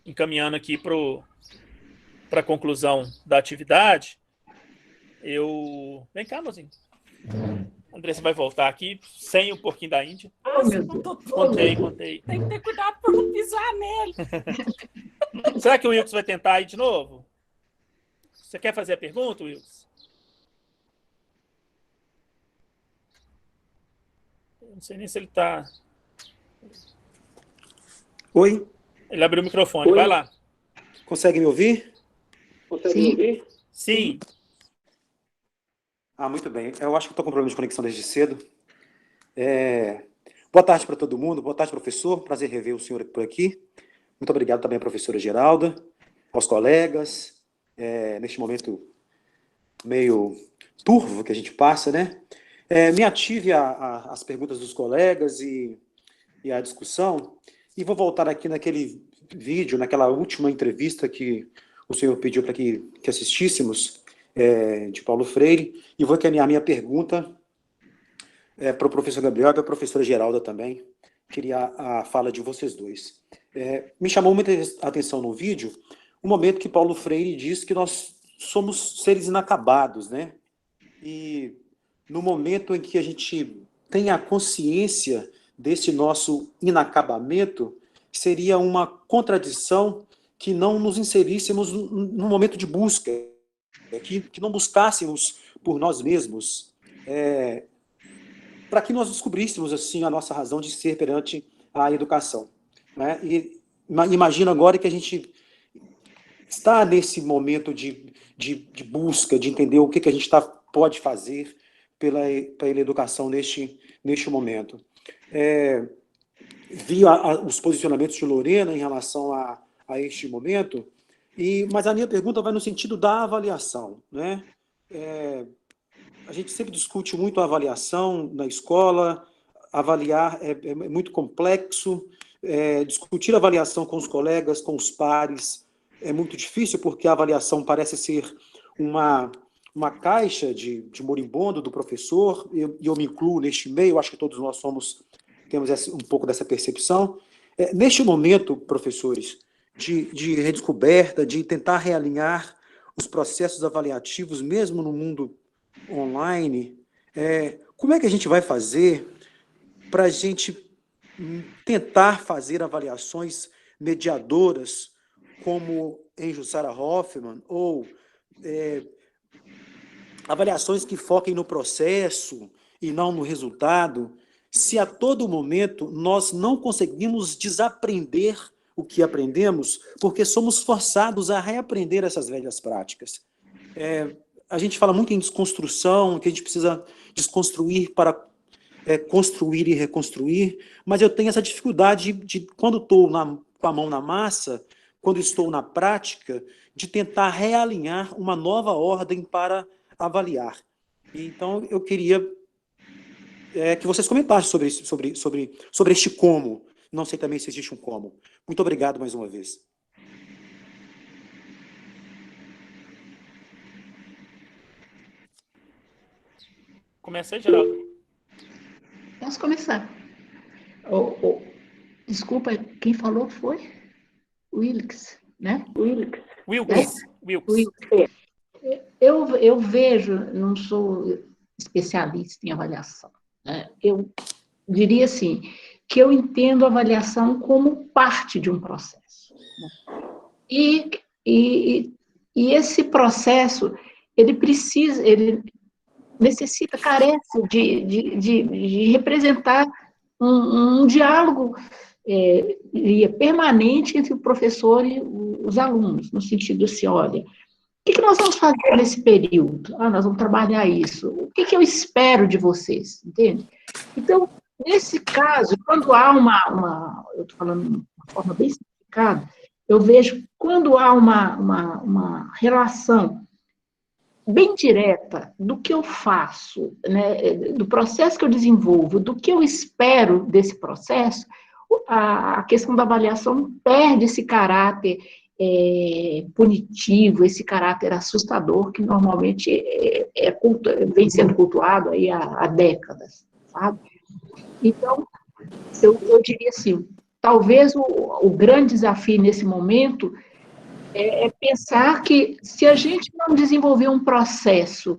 Encaminhando aqui para a conclusão da atividade. Vem cá, mozinho. Andressa vai voltar aqui, sem o porquinho da Índia. Contei. Tem que ter cuidado para não pisar nele. Será que o Wilkes vai tentar aí de novo? Você quer fazer a pergunta, Wilkes? Eu não sei nem se ele está... Oi? Ele abriu o microfone, vai lá. Consegue me ouvir? Sim. Muito bem. Eu acho que estou com problema de conexão desde cedo. Boa tarde para todo mundo. Boa tarde, professor. Prazer rever o senhor por aqui. Muito obrigado também à professora Geralda, aos colegas, neste momento meio turvo que a gente passa, né? Me ative às perguntas dos colegas e à discussão, e vou voltar aqui naquele vídeo, naquela última entrevista que o senhor pediu para que assistíssemos, de Paulo Freire, e vou encaminhar minha pergunta para o professor Gabriel e para a professora Geralda também. Queria a fala de vocês dois. Me chamou muita atenção no vídeo o momento que Paulo Freire diz que nós somos seres inacabados, né? E no momento em que a gente tem a consciência desse nosso inacabamento, seria uma contradição que não nos inseríssemos num momento de busca, que não buscássemos por nós mesmos, para que nós descobríssemos assim a nossa razão de ser perante a educação, né? E imagina agora que a gente está nesse momento de busca, de entender o que a gente pode fazer pela educação neste momento. Vi os posicionamentos de Lorena em relação a este momento, mas a minha pergunta vai no sentido da avaliação, né? A gente sempre discute muito a avaliação na escola, avaliar é muito complexo, discutir a avaliação com os colegas, com os pares, é muito difícil, porque a avaliação parece ser uma caixa de moribundo do professor, e eu me incluo neste meio, acho que todos nós temos um pouco dessa percepção. Neste momento, professores, de redescoberta, de tentar realinhar os processos avaliativos, mesmo no mundo online, como é que a gente vai fazer para a gente tentar fazer avaliações mediadoras, como em Jussara Hoffmann, ou avaliações que foquem no processo e não no resultado, se a todo momento nós não conseguimos desaprender o que aprendemos, porque somos forçados a reaprender essas velhas práticas. a gente fala muito em desconstrução, que a gente precisa desconstruir para construir e reconstruir, mas eu tenho essa dificuldade de quando estou com a mão na massa, quando estou na prática, de tentar realinhar uma nova ordem para avaliar. Então, eu queria que vocês comentassem sobre este como. Não sei também se existe um como. Muito obrigado mais uma vez. Começa aí, Geraldo. Posso começar? Desculpa, quem falou foi Wilkes, né? Wilkes. Eu vejo, não sou especialista em avaliação, né? Eu diria assim, que eu entendo a avaliação como parte de um processo. Né? E esse processo, ele necessita, carece de representar um diálogo permanente entre o professor e os alunos, no sentido assim, olha, o que nós vamos fazer nesse período? Nós vamos trabalhar isso. O que eu espero de vocês? Entende? Então, nesse caso, quando há eu estou falando de uma forma bem simplificada, eu vejo quando há uma relação bem direta do que eu faço, né, do processo que eu desenvolvo, do que eu espero desse processo, a questão da avaliação perde esse caráter punitivo, esse caráter assustador que normalmente vem sendo cultuado aí há décadas, sabe? Então, eu diria assim, talvez o grande desafio nesse momento é pensar que se a gente não desenvolver um processo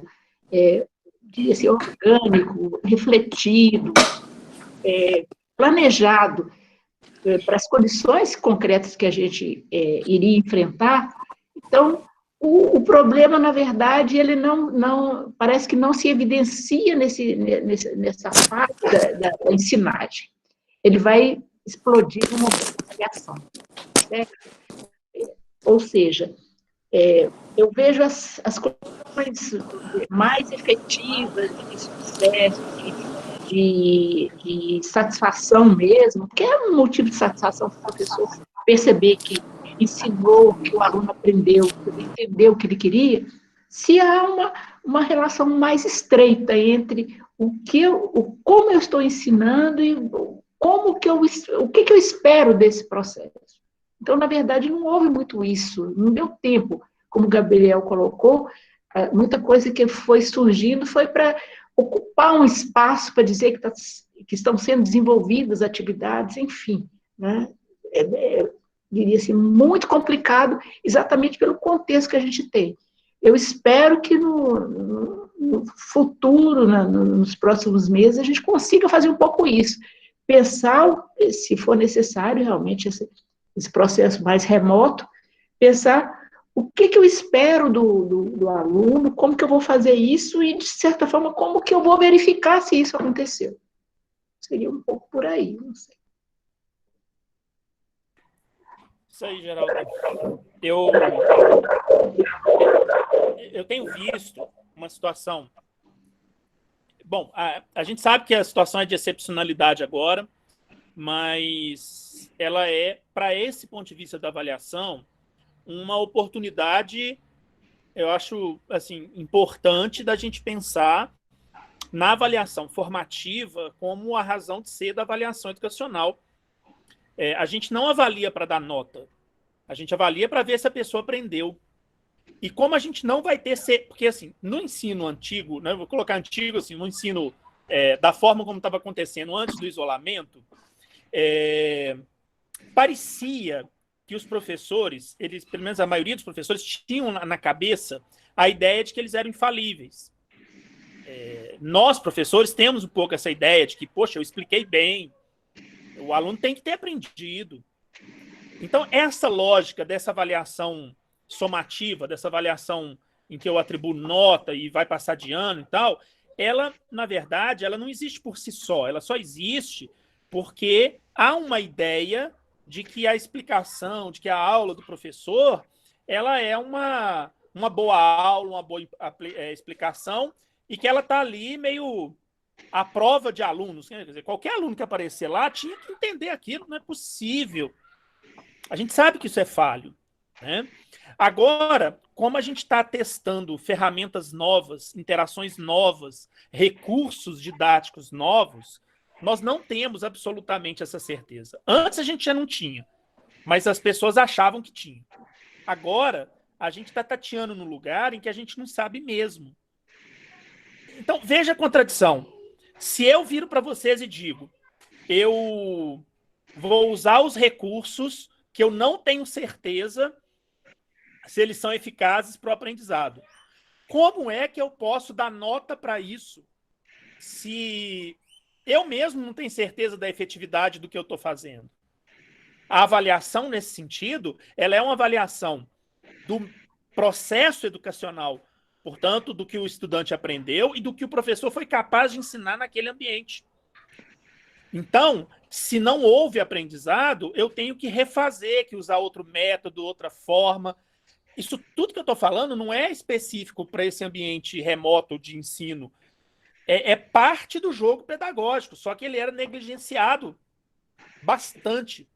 assim, orgânico, refletido, planejado para as condições concretas que a gente iria enfrentar, então o problema, na verdade, ele não parece que não se evidencia nessa fase da ensinagem. Ele vai explodir no momento da avaliação, certo? Ou seja, eu vejo as condições mais efetivas de sucesso, de satisfação mesmo, porque é um motivo de satisfação para o professor perceber que ensinou, que o aluno aprendeu, que ele entendeu o que ele queria, se há uma relação mais estreita entre como eu estou ensinando e o que eu espero desse processo. Então, na verdade, não houve muito isso, não deu tempo, como o Gabriel colocou, muita coisa que foi surgindo foi para ocupar um espaço para dizer que estão sendo desenvolvidas atividades, enfim, né? Diria assim, muito complicado, exatamente pelo contexto que a gente tem. Eu espero que no futuro, nos próximos meses, a gente consiga fazer um pouco isso, pensar, se for necessário, realmente, esse processo mais remoto, pensar o que eu espero do aluno, como que eu vou fazer isso e, de certa forma, como que eu vou verificar se isso aconteceu. Seria um pouco por aí, não sei. Isso aí, Geraldo. Eu tenho visto uma situação... Bom, a gente sabe que a situação é de excepcionalidade agora, mas ela é, para esse ponto de vista da avaliação, uma oportunidade, eu acho, assim, importante da gente pensar na avaliação formativa como a razão de ser da avaliação educacional. A gente não avalia para dar nota, a gente avalia para ver se a pessoa aprendeu. E como a gente não vai ter... Porque, assim, no ensino antigo, né, vou colocar antigo, assim, no ensino da forma como estava acontecendo antes do isolamento, parecia que os professores, pelo menos a maioria dos professores, tinham na cabeça a ideia de que eles eram infalíveis. Nós, professores, temos um pouco essa ideia de que, poxa, eu expliquei bem, o aluno tem que ter aprendido. Então, essa lógica dessa avaliação somativa, dessa avaliação em que eu atribuo nota e vai passar de ano e tal, ela, na verdade, ela não existe por si só, ela só existe porque há uma ideia de que a explicação, de que a aula do professor, ela é uma uma boa aula, uma boa explicação, e que ela está ali meio à prova de alunos. Quer dizer, qualquer aluno que aparecer lá tinha que entender aquilo, não é possível. A gente sabe que isso é falho, né? Agora, como a gente está testando ferramentas novas, interações novas, recursos didáticos novos, nós não temos absolutamente essa certeza. Antes a gente já não tinha, mas as pessoas achavam que tinha. Agora, a gente está tateando no lugar em que a gente não sabe mesmo. Então, veja a contradição. Se eu viro para vocês e digo, eu vou usar os recursos que eu não tenho certeza se eles são eficazes para o aprendizado, como é que eu posso dar nota para isso se eu mesmo não tenho certeza da efetividade do que eu estou fazendo? A avaliação, nesse sentido, ela é uma avaliação do processo educacional, portanto, do que o estudante aprendeu e do que o professor foi capaz de ensinar naquele ambiente. Então, se não houve aprendizado, eu tenho que refazer, que usar outro método, outra forma. Isso tudo que eu estou falando não é específico para esse ambiente remoto de ensino. É parte do jogo pedagógico, só que ele era negligenciado bastante.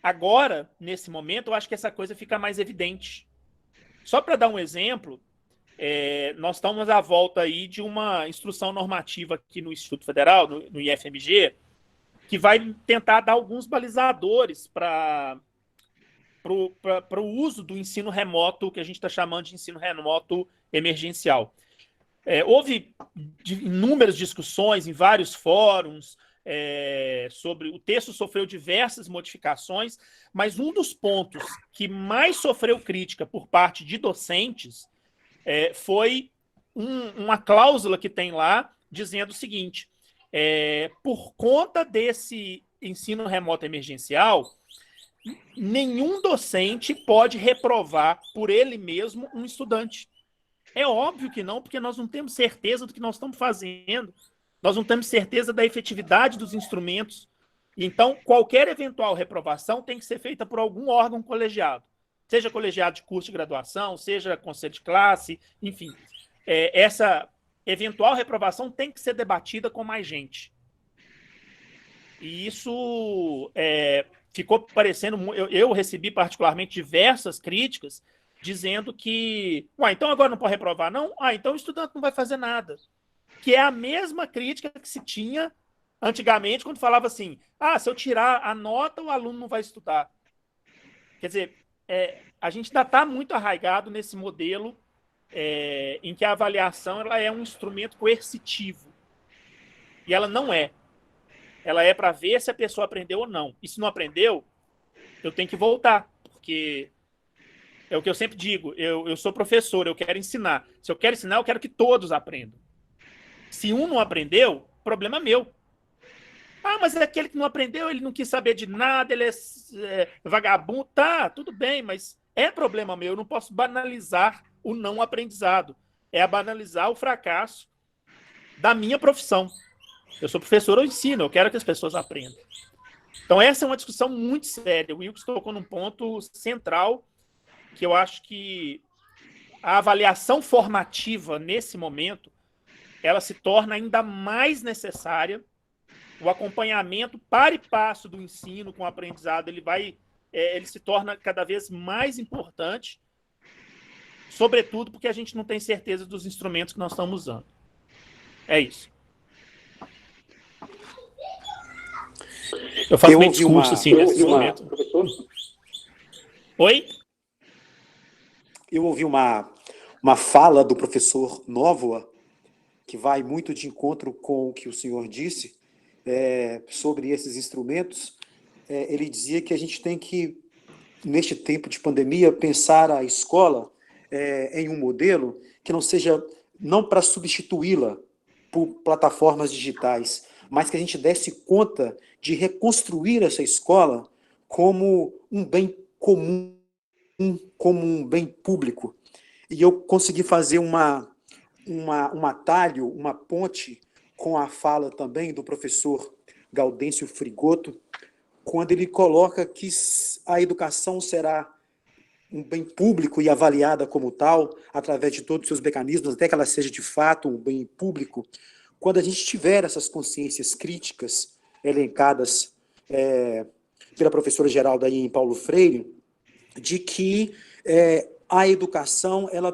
Agora, nesse momento, eu acho que essa coisa fica mais evidente. Só para dar um exemplo, nós estamos à volta aí de uma instrução normativa aqui no Instituto Federal, no IFMG, que vai tentar dar alguns balizadores para o uso do ensino remoto, que a gente está chamando de ensino remoto emergencial. Houve inúmeras discussões em vários fóruns sobre... O texto sofreu diversas modificações, mas um dos pontos que mais sofreu crítica por parte de docentes foi uma cláusula que tem lá dizendo o seguinte: por conta desse ensino remoto emergencial, nenhum docente pode reprovar por ele mesmo um estudante. É óbvio que não, porque nós não temos certeza do que nós estamos fazendo, nós não temos certeza da efetividade dos instrumentos. Então, qualquer eventual reprovação tem que ser feita por algum órgão colegiado, seja colegiado de curso de graduação, seja conselho de classe, enfim. Essa eventual reprovação tem que ser debatida com mais gente. E isso ficou parecendo... Eu recebi particularmente diversas críticas dizendo que... então agora não pode reprovar, não? Então o estudante não vai fazer nada. Que é a mesma crítica que se tinha antigamente quando falava assim, se eu tirar a nota, o aluno não vai estudar. Quer dizer, a gente ainda está muito arraigado nesse modelo em que a avaliação ela é um instrumento coercitivo. E ela não é. Ela é para ver se a pessoa aprendeu ou não. E se não aprendeu, eu tenho que voltar, porque é o que eu sempre digo, eu sou professor, eu quero ensinar. Se eu quero ensinar, eu quero que todos aprendam. Se um não aprendeu, problema meu. Mas é aquele que não aprendeu, ele não quis saber de nada, ele é vagabundo. Tá, tudo bem, mas é problema meu, eu não posso banalizar o não aprendizado. É banalizar o fracasso da minha profissão. Eu sou professor, eu ensino, eu quero que as pessoas aprendam. Então, essa é uma discussão muito séria. O Wilkes tocou num ponto central, que eu acho que a avaliação formativa, nesse momento, ela se torna ainda mais necessária. O acompanhamento par e passo do ensino com o aprendizado, ele se torna cada vez mais importante, sobretudo porque a gente não tem certeza dos instrumentos que nós estamos usando. É isso. Eu faço meio discurso, assim, nesse momento. Professor? Oi? Eu ouvi uma fala do professor Nóvoa, que vai muito de encontro com o que o senhor disse sobre esses instrumentos. Ele dizia que a gente tem que, neste tempo de pandemia, pensar a escola em um modelo que não seja, não para substituí-la por plataformas digitais, mas que a gente desse conta de reconstruir essa escola como um bem comum, como um bem público. E eu consegui fazer um atalho, uma ponte com a fala também do professor Gaudêncio Frigoto, quando ele coloca que a educação será um bem público e avaliada como tal, através de todos os seus mecanismos, até que ela seja de fato um bem público, quando a gente tiver essas consciências críticas elencadas pela professora Geralda aí em Paulo Freire, de que a educação, ela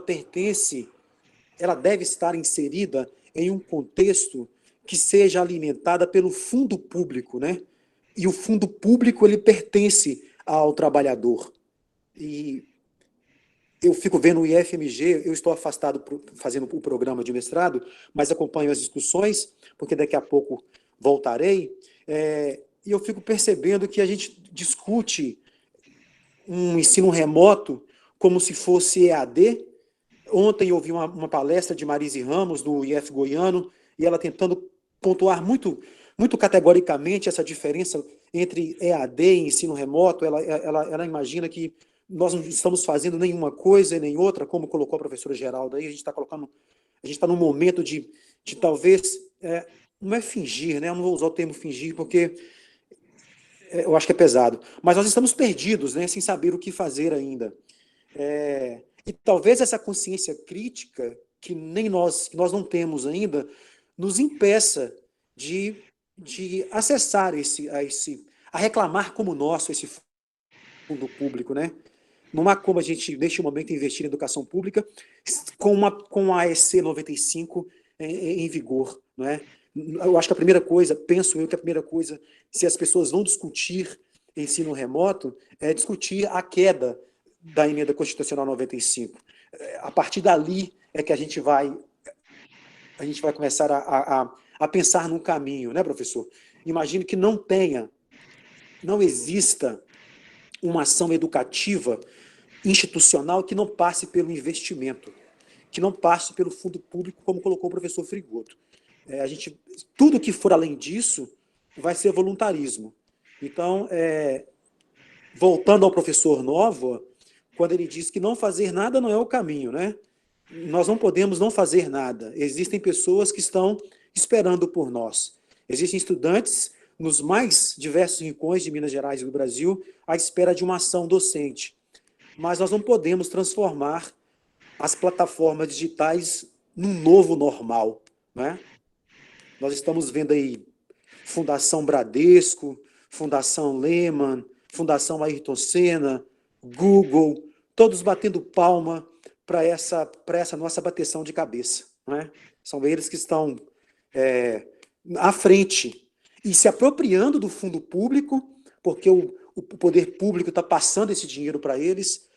deve estar inserida em um contexto que seja alimentada pelo fundo público, né? E o fundo público, ele pertence ao trabalhador. E eu fico vendo o IFMG, eu estou afastado fazendo o programa de mestrado, mas acompanho as discussões, porque daqui a pouco voltarei, e eu fico percebendo que a gente discute um ensino remoto como se fosse EAD. Ontem eu ouvi uma palestra de Marise Ramos, do IF Goiano, e ela tentando pontuar muito categoricamente essa diferença entre EAD e ensino remoto. Ela imagina que nós não estamos fazendo nenhuma coisa e nem outra, como colocou a professora Geralda aí. A gente está num momento de talvez, não é fingir, né? Eu não vou usar o termo fingir, porque eu acho que é pesado, mas nós estamos perdidos, né, sem saber o que fazer ainda. E talvez essa consciência crítica, que nós não temos ainda, nos impeça de acessar a reclamar como nosso esse fundo público, né? Não há como a gente, neste momento, investir em educação pública com a AEC 95 em vigor, não é? Eu acho que penso eu que a primeira coisa, se as pessoas vão discutir ensino remoto, é discutir a queda da emenda constitucional 95. A partir dali é que a gente vai começar a pensar num caminho, né, professor? Imagine que não exista uma ação educativa institucional que não passe pelo investimento, que não passe pelo fundo público, como colocou o professor Frigoto. Tudo que for além disso vai ser voluntarismo. Então, voltando ao professor Novoa, quando ele diz que não fazer nada não é o caminho, né? Nós não podemos não fazer nada. Existem pessoas que estão esperando por nós. Existem estudantes nos mais diversos rincões de Minas Gerais e do Brasil à espera de uma ação docente. Mas nós não podemos transformar as plataformas digitais num novo normal, né? Nós estamos vendo aí Fundação Bradesco, Fundação Lehman, Fundação Ayrton Senna, Google, todos batendo palma para essa nossa bateção de cabeça, né? São eles que estão à frente e se apropriando do fundo público, porque o poder público está passando esse dinheiro para eles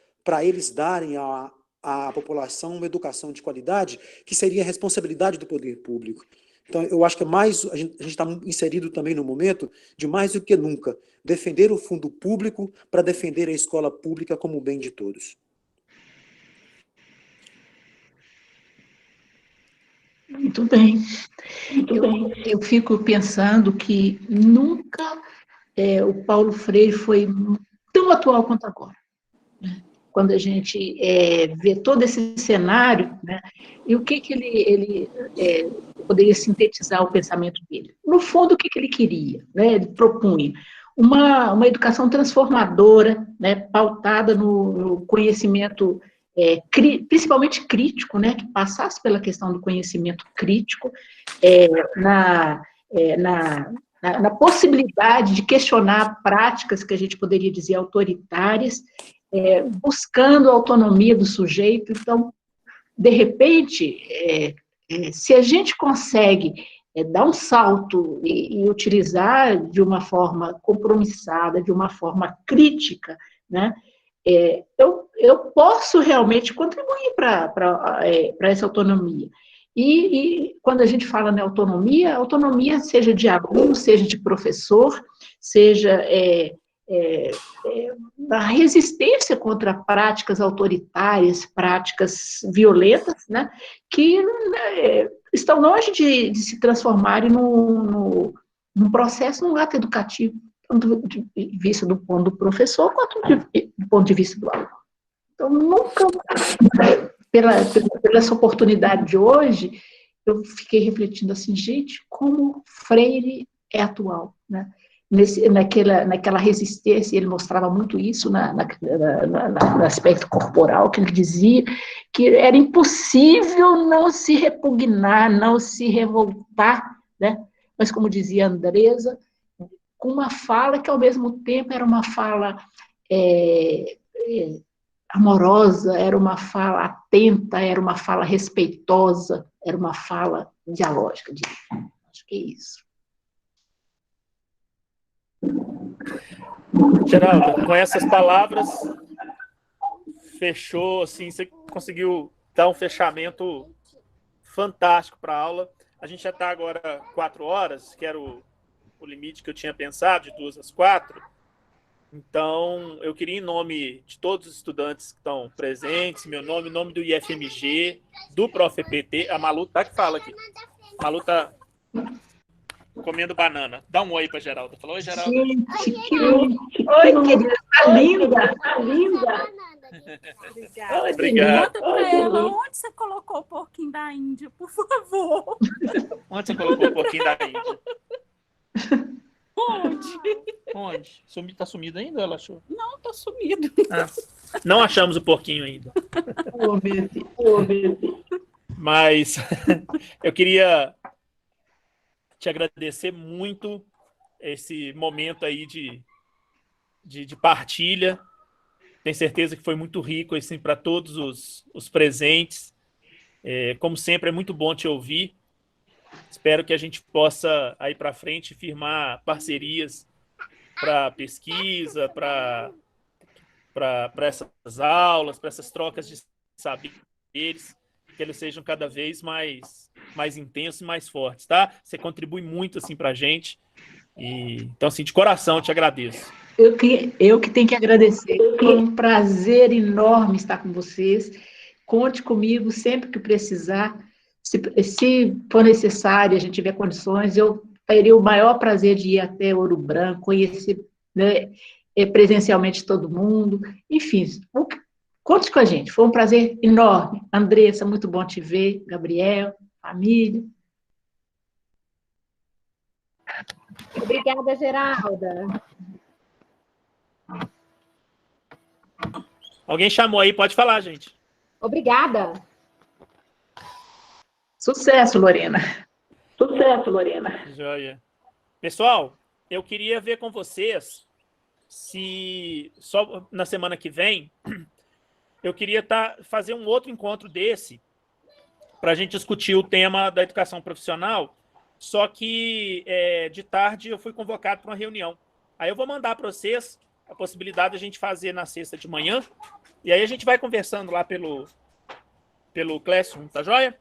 darem à população uma educação de qualidade, que seria a responsabilidade do poder público. Então, eu acho que a gente está inserido também no momento de, mais do que nunca, defender o fundo público para defender a escola pública como o bem de todos. Muito bem. Eu fico pensando que nunca o Paulo Freire foi tão atual quanto agora, né? Quando a gente vê todo esse cenário, né, e o que ele poderia sintetizar o pensamento dele. No fundo, o que ele queria, né? Ele propunha uma educação transformadora, né, pautada no conhecimento, principalmente crítico, né, que passasse pela questão do conhecimento crítico, na possibilidade de questionar práticas que a gente poderia dizer autoritárias, buscando a autonomia do sujeito. Então, de repente, se a gente consegue dar um salto e utilizar de uma forma compromissada, de uma forma crítica, né, eu posso realmente contribuir para essa autonomia. E quando a gente fala na autonomia, autonomia seja de aluno, seja de professor, seja a resistência contra práticas autoritárias, práticas violentas, né, que estão longe de se transformarem num processo, num ato educativo, tanto de vista do ponto do professor, quanto do ponto de vista do aluno. Então, nunca, pela essa oportunidade de hoje, eu fiquei refletindo assim, gente, como Freire é atual, né? naquela resistência, ele mostrava muito isso no aspecto corporal, que ele dizia que era impossível não se repugnar, não se revoltar, né? Mas, como dizia a Andresa, com uma fala que, ao mesmo tempo, era uma fala amorosa, era uma fala atenta, era uma fala respeitosa, era uma fala dialógica. Acho que é isso. Geralda, com essas palavras, fechou, assim, você conseguiu dar um fechamento fantástico para a aula. A gente já está agora 4 horas, que era o limite que eu tinha pensado, de 2 às 4. Então, eu queria, em nome de todos os estudantes que estão presentes, meu nome, em nome do IFMG, do ProfEPT, a Malu tá que fala aqui. A Malu tá comendo banana. Dá um oi para Geralda. Falou, oi, Geralda. Gente, que lindo. Oi, querida. Tá linda. Tá linda. Obrigada. Obrigado. Conta para ela onde você colocou o porquinho da Índia, por favor. Onde você colocou um pouquinho da Índia? Onde? Tá sumido ainda ou ela achou? Não, tá sumido. Não achamos o porquinho ainda. Mas eu queria te agradecer muito esse momento aí de partilha. Tenho certeza que foi muito rico assim, para todos os presentes. Como sempre, é muito bom te ouvir. Espero que a gente possa, aí para frente, firmar parcerias para pesquisa, para essas aulas, para essas trocas de saberes, que eles sejam cada vez mais intensos e mais fortes, tá? Você contribui muito assim, para a gente. Então, assim, de coração, te agradeço. Eu que tenho que agradecer. Foi um prazer enorme estar com vocês. Conte comigo sempre que precisar. Se for necessário, a gente tiver condições, eu teria o maior prazer de ir até Ouro Branco, conhecer, né, presencialmente todo mundo. Enfim, conte com a gente. Foi um prazer enorme. Andressa, muito bom te ver. Gabriel, família. Obrigada, Geralda. Alguém chamou aí, pode falar, gente. Obrigada. Sucesso, Lorena. Sucesso, Lorena. Joia. Pessoal, eu queria ver com vocês se só na semana que vem eu queria fazer um outro encontro desse para a gente discutir o tema da educação profissional, só que de tarde eu fui convocado para uma reunião. Aí eu vou mandar para vocês a possibilidade de a gente fazer na sexta de manhã, e aí a gente vai conversando lá pelo Classroom, tá joia?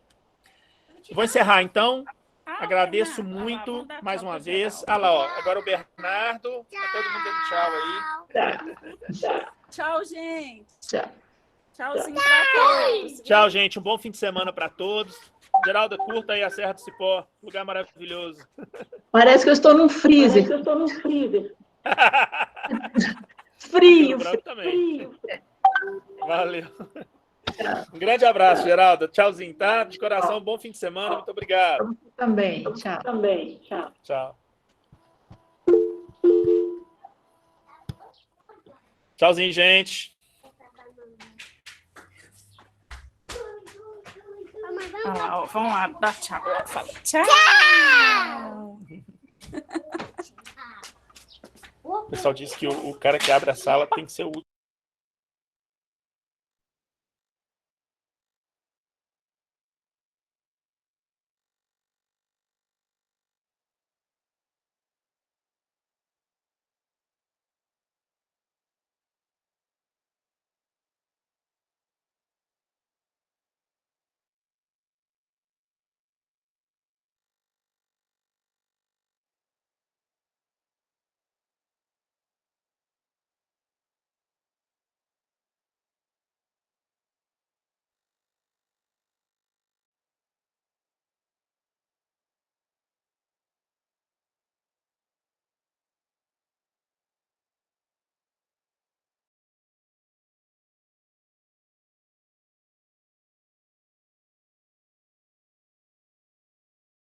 Vou encerrar, então. Agradeço muito, mais uma vez. Lá, ó, agora o Bernardo. Tá todo mundo dando tchau aí. Tchau, gente. Tchau. Tchauzinho para todos. Tchau, gente. Um bom fim de semana para todos. Geralda, curta aí a Serra do Cipó. Lugar maravilhoso. Parece que eu estou num freezer. Frio. Também. Valeu. Um grande abraço, Geralda. Tchauzinho, tá? De coração, bom fim de semana. Muito obrigado. Também. Tchau. Tchau. Tchauzinho, gente. Vamos lá, dá tchau. Fala tchau. O pessoal disse que o cara que abre a sala tem que ser o último.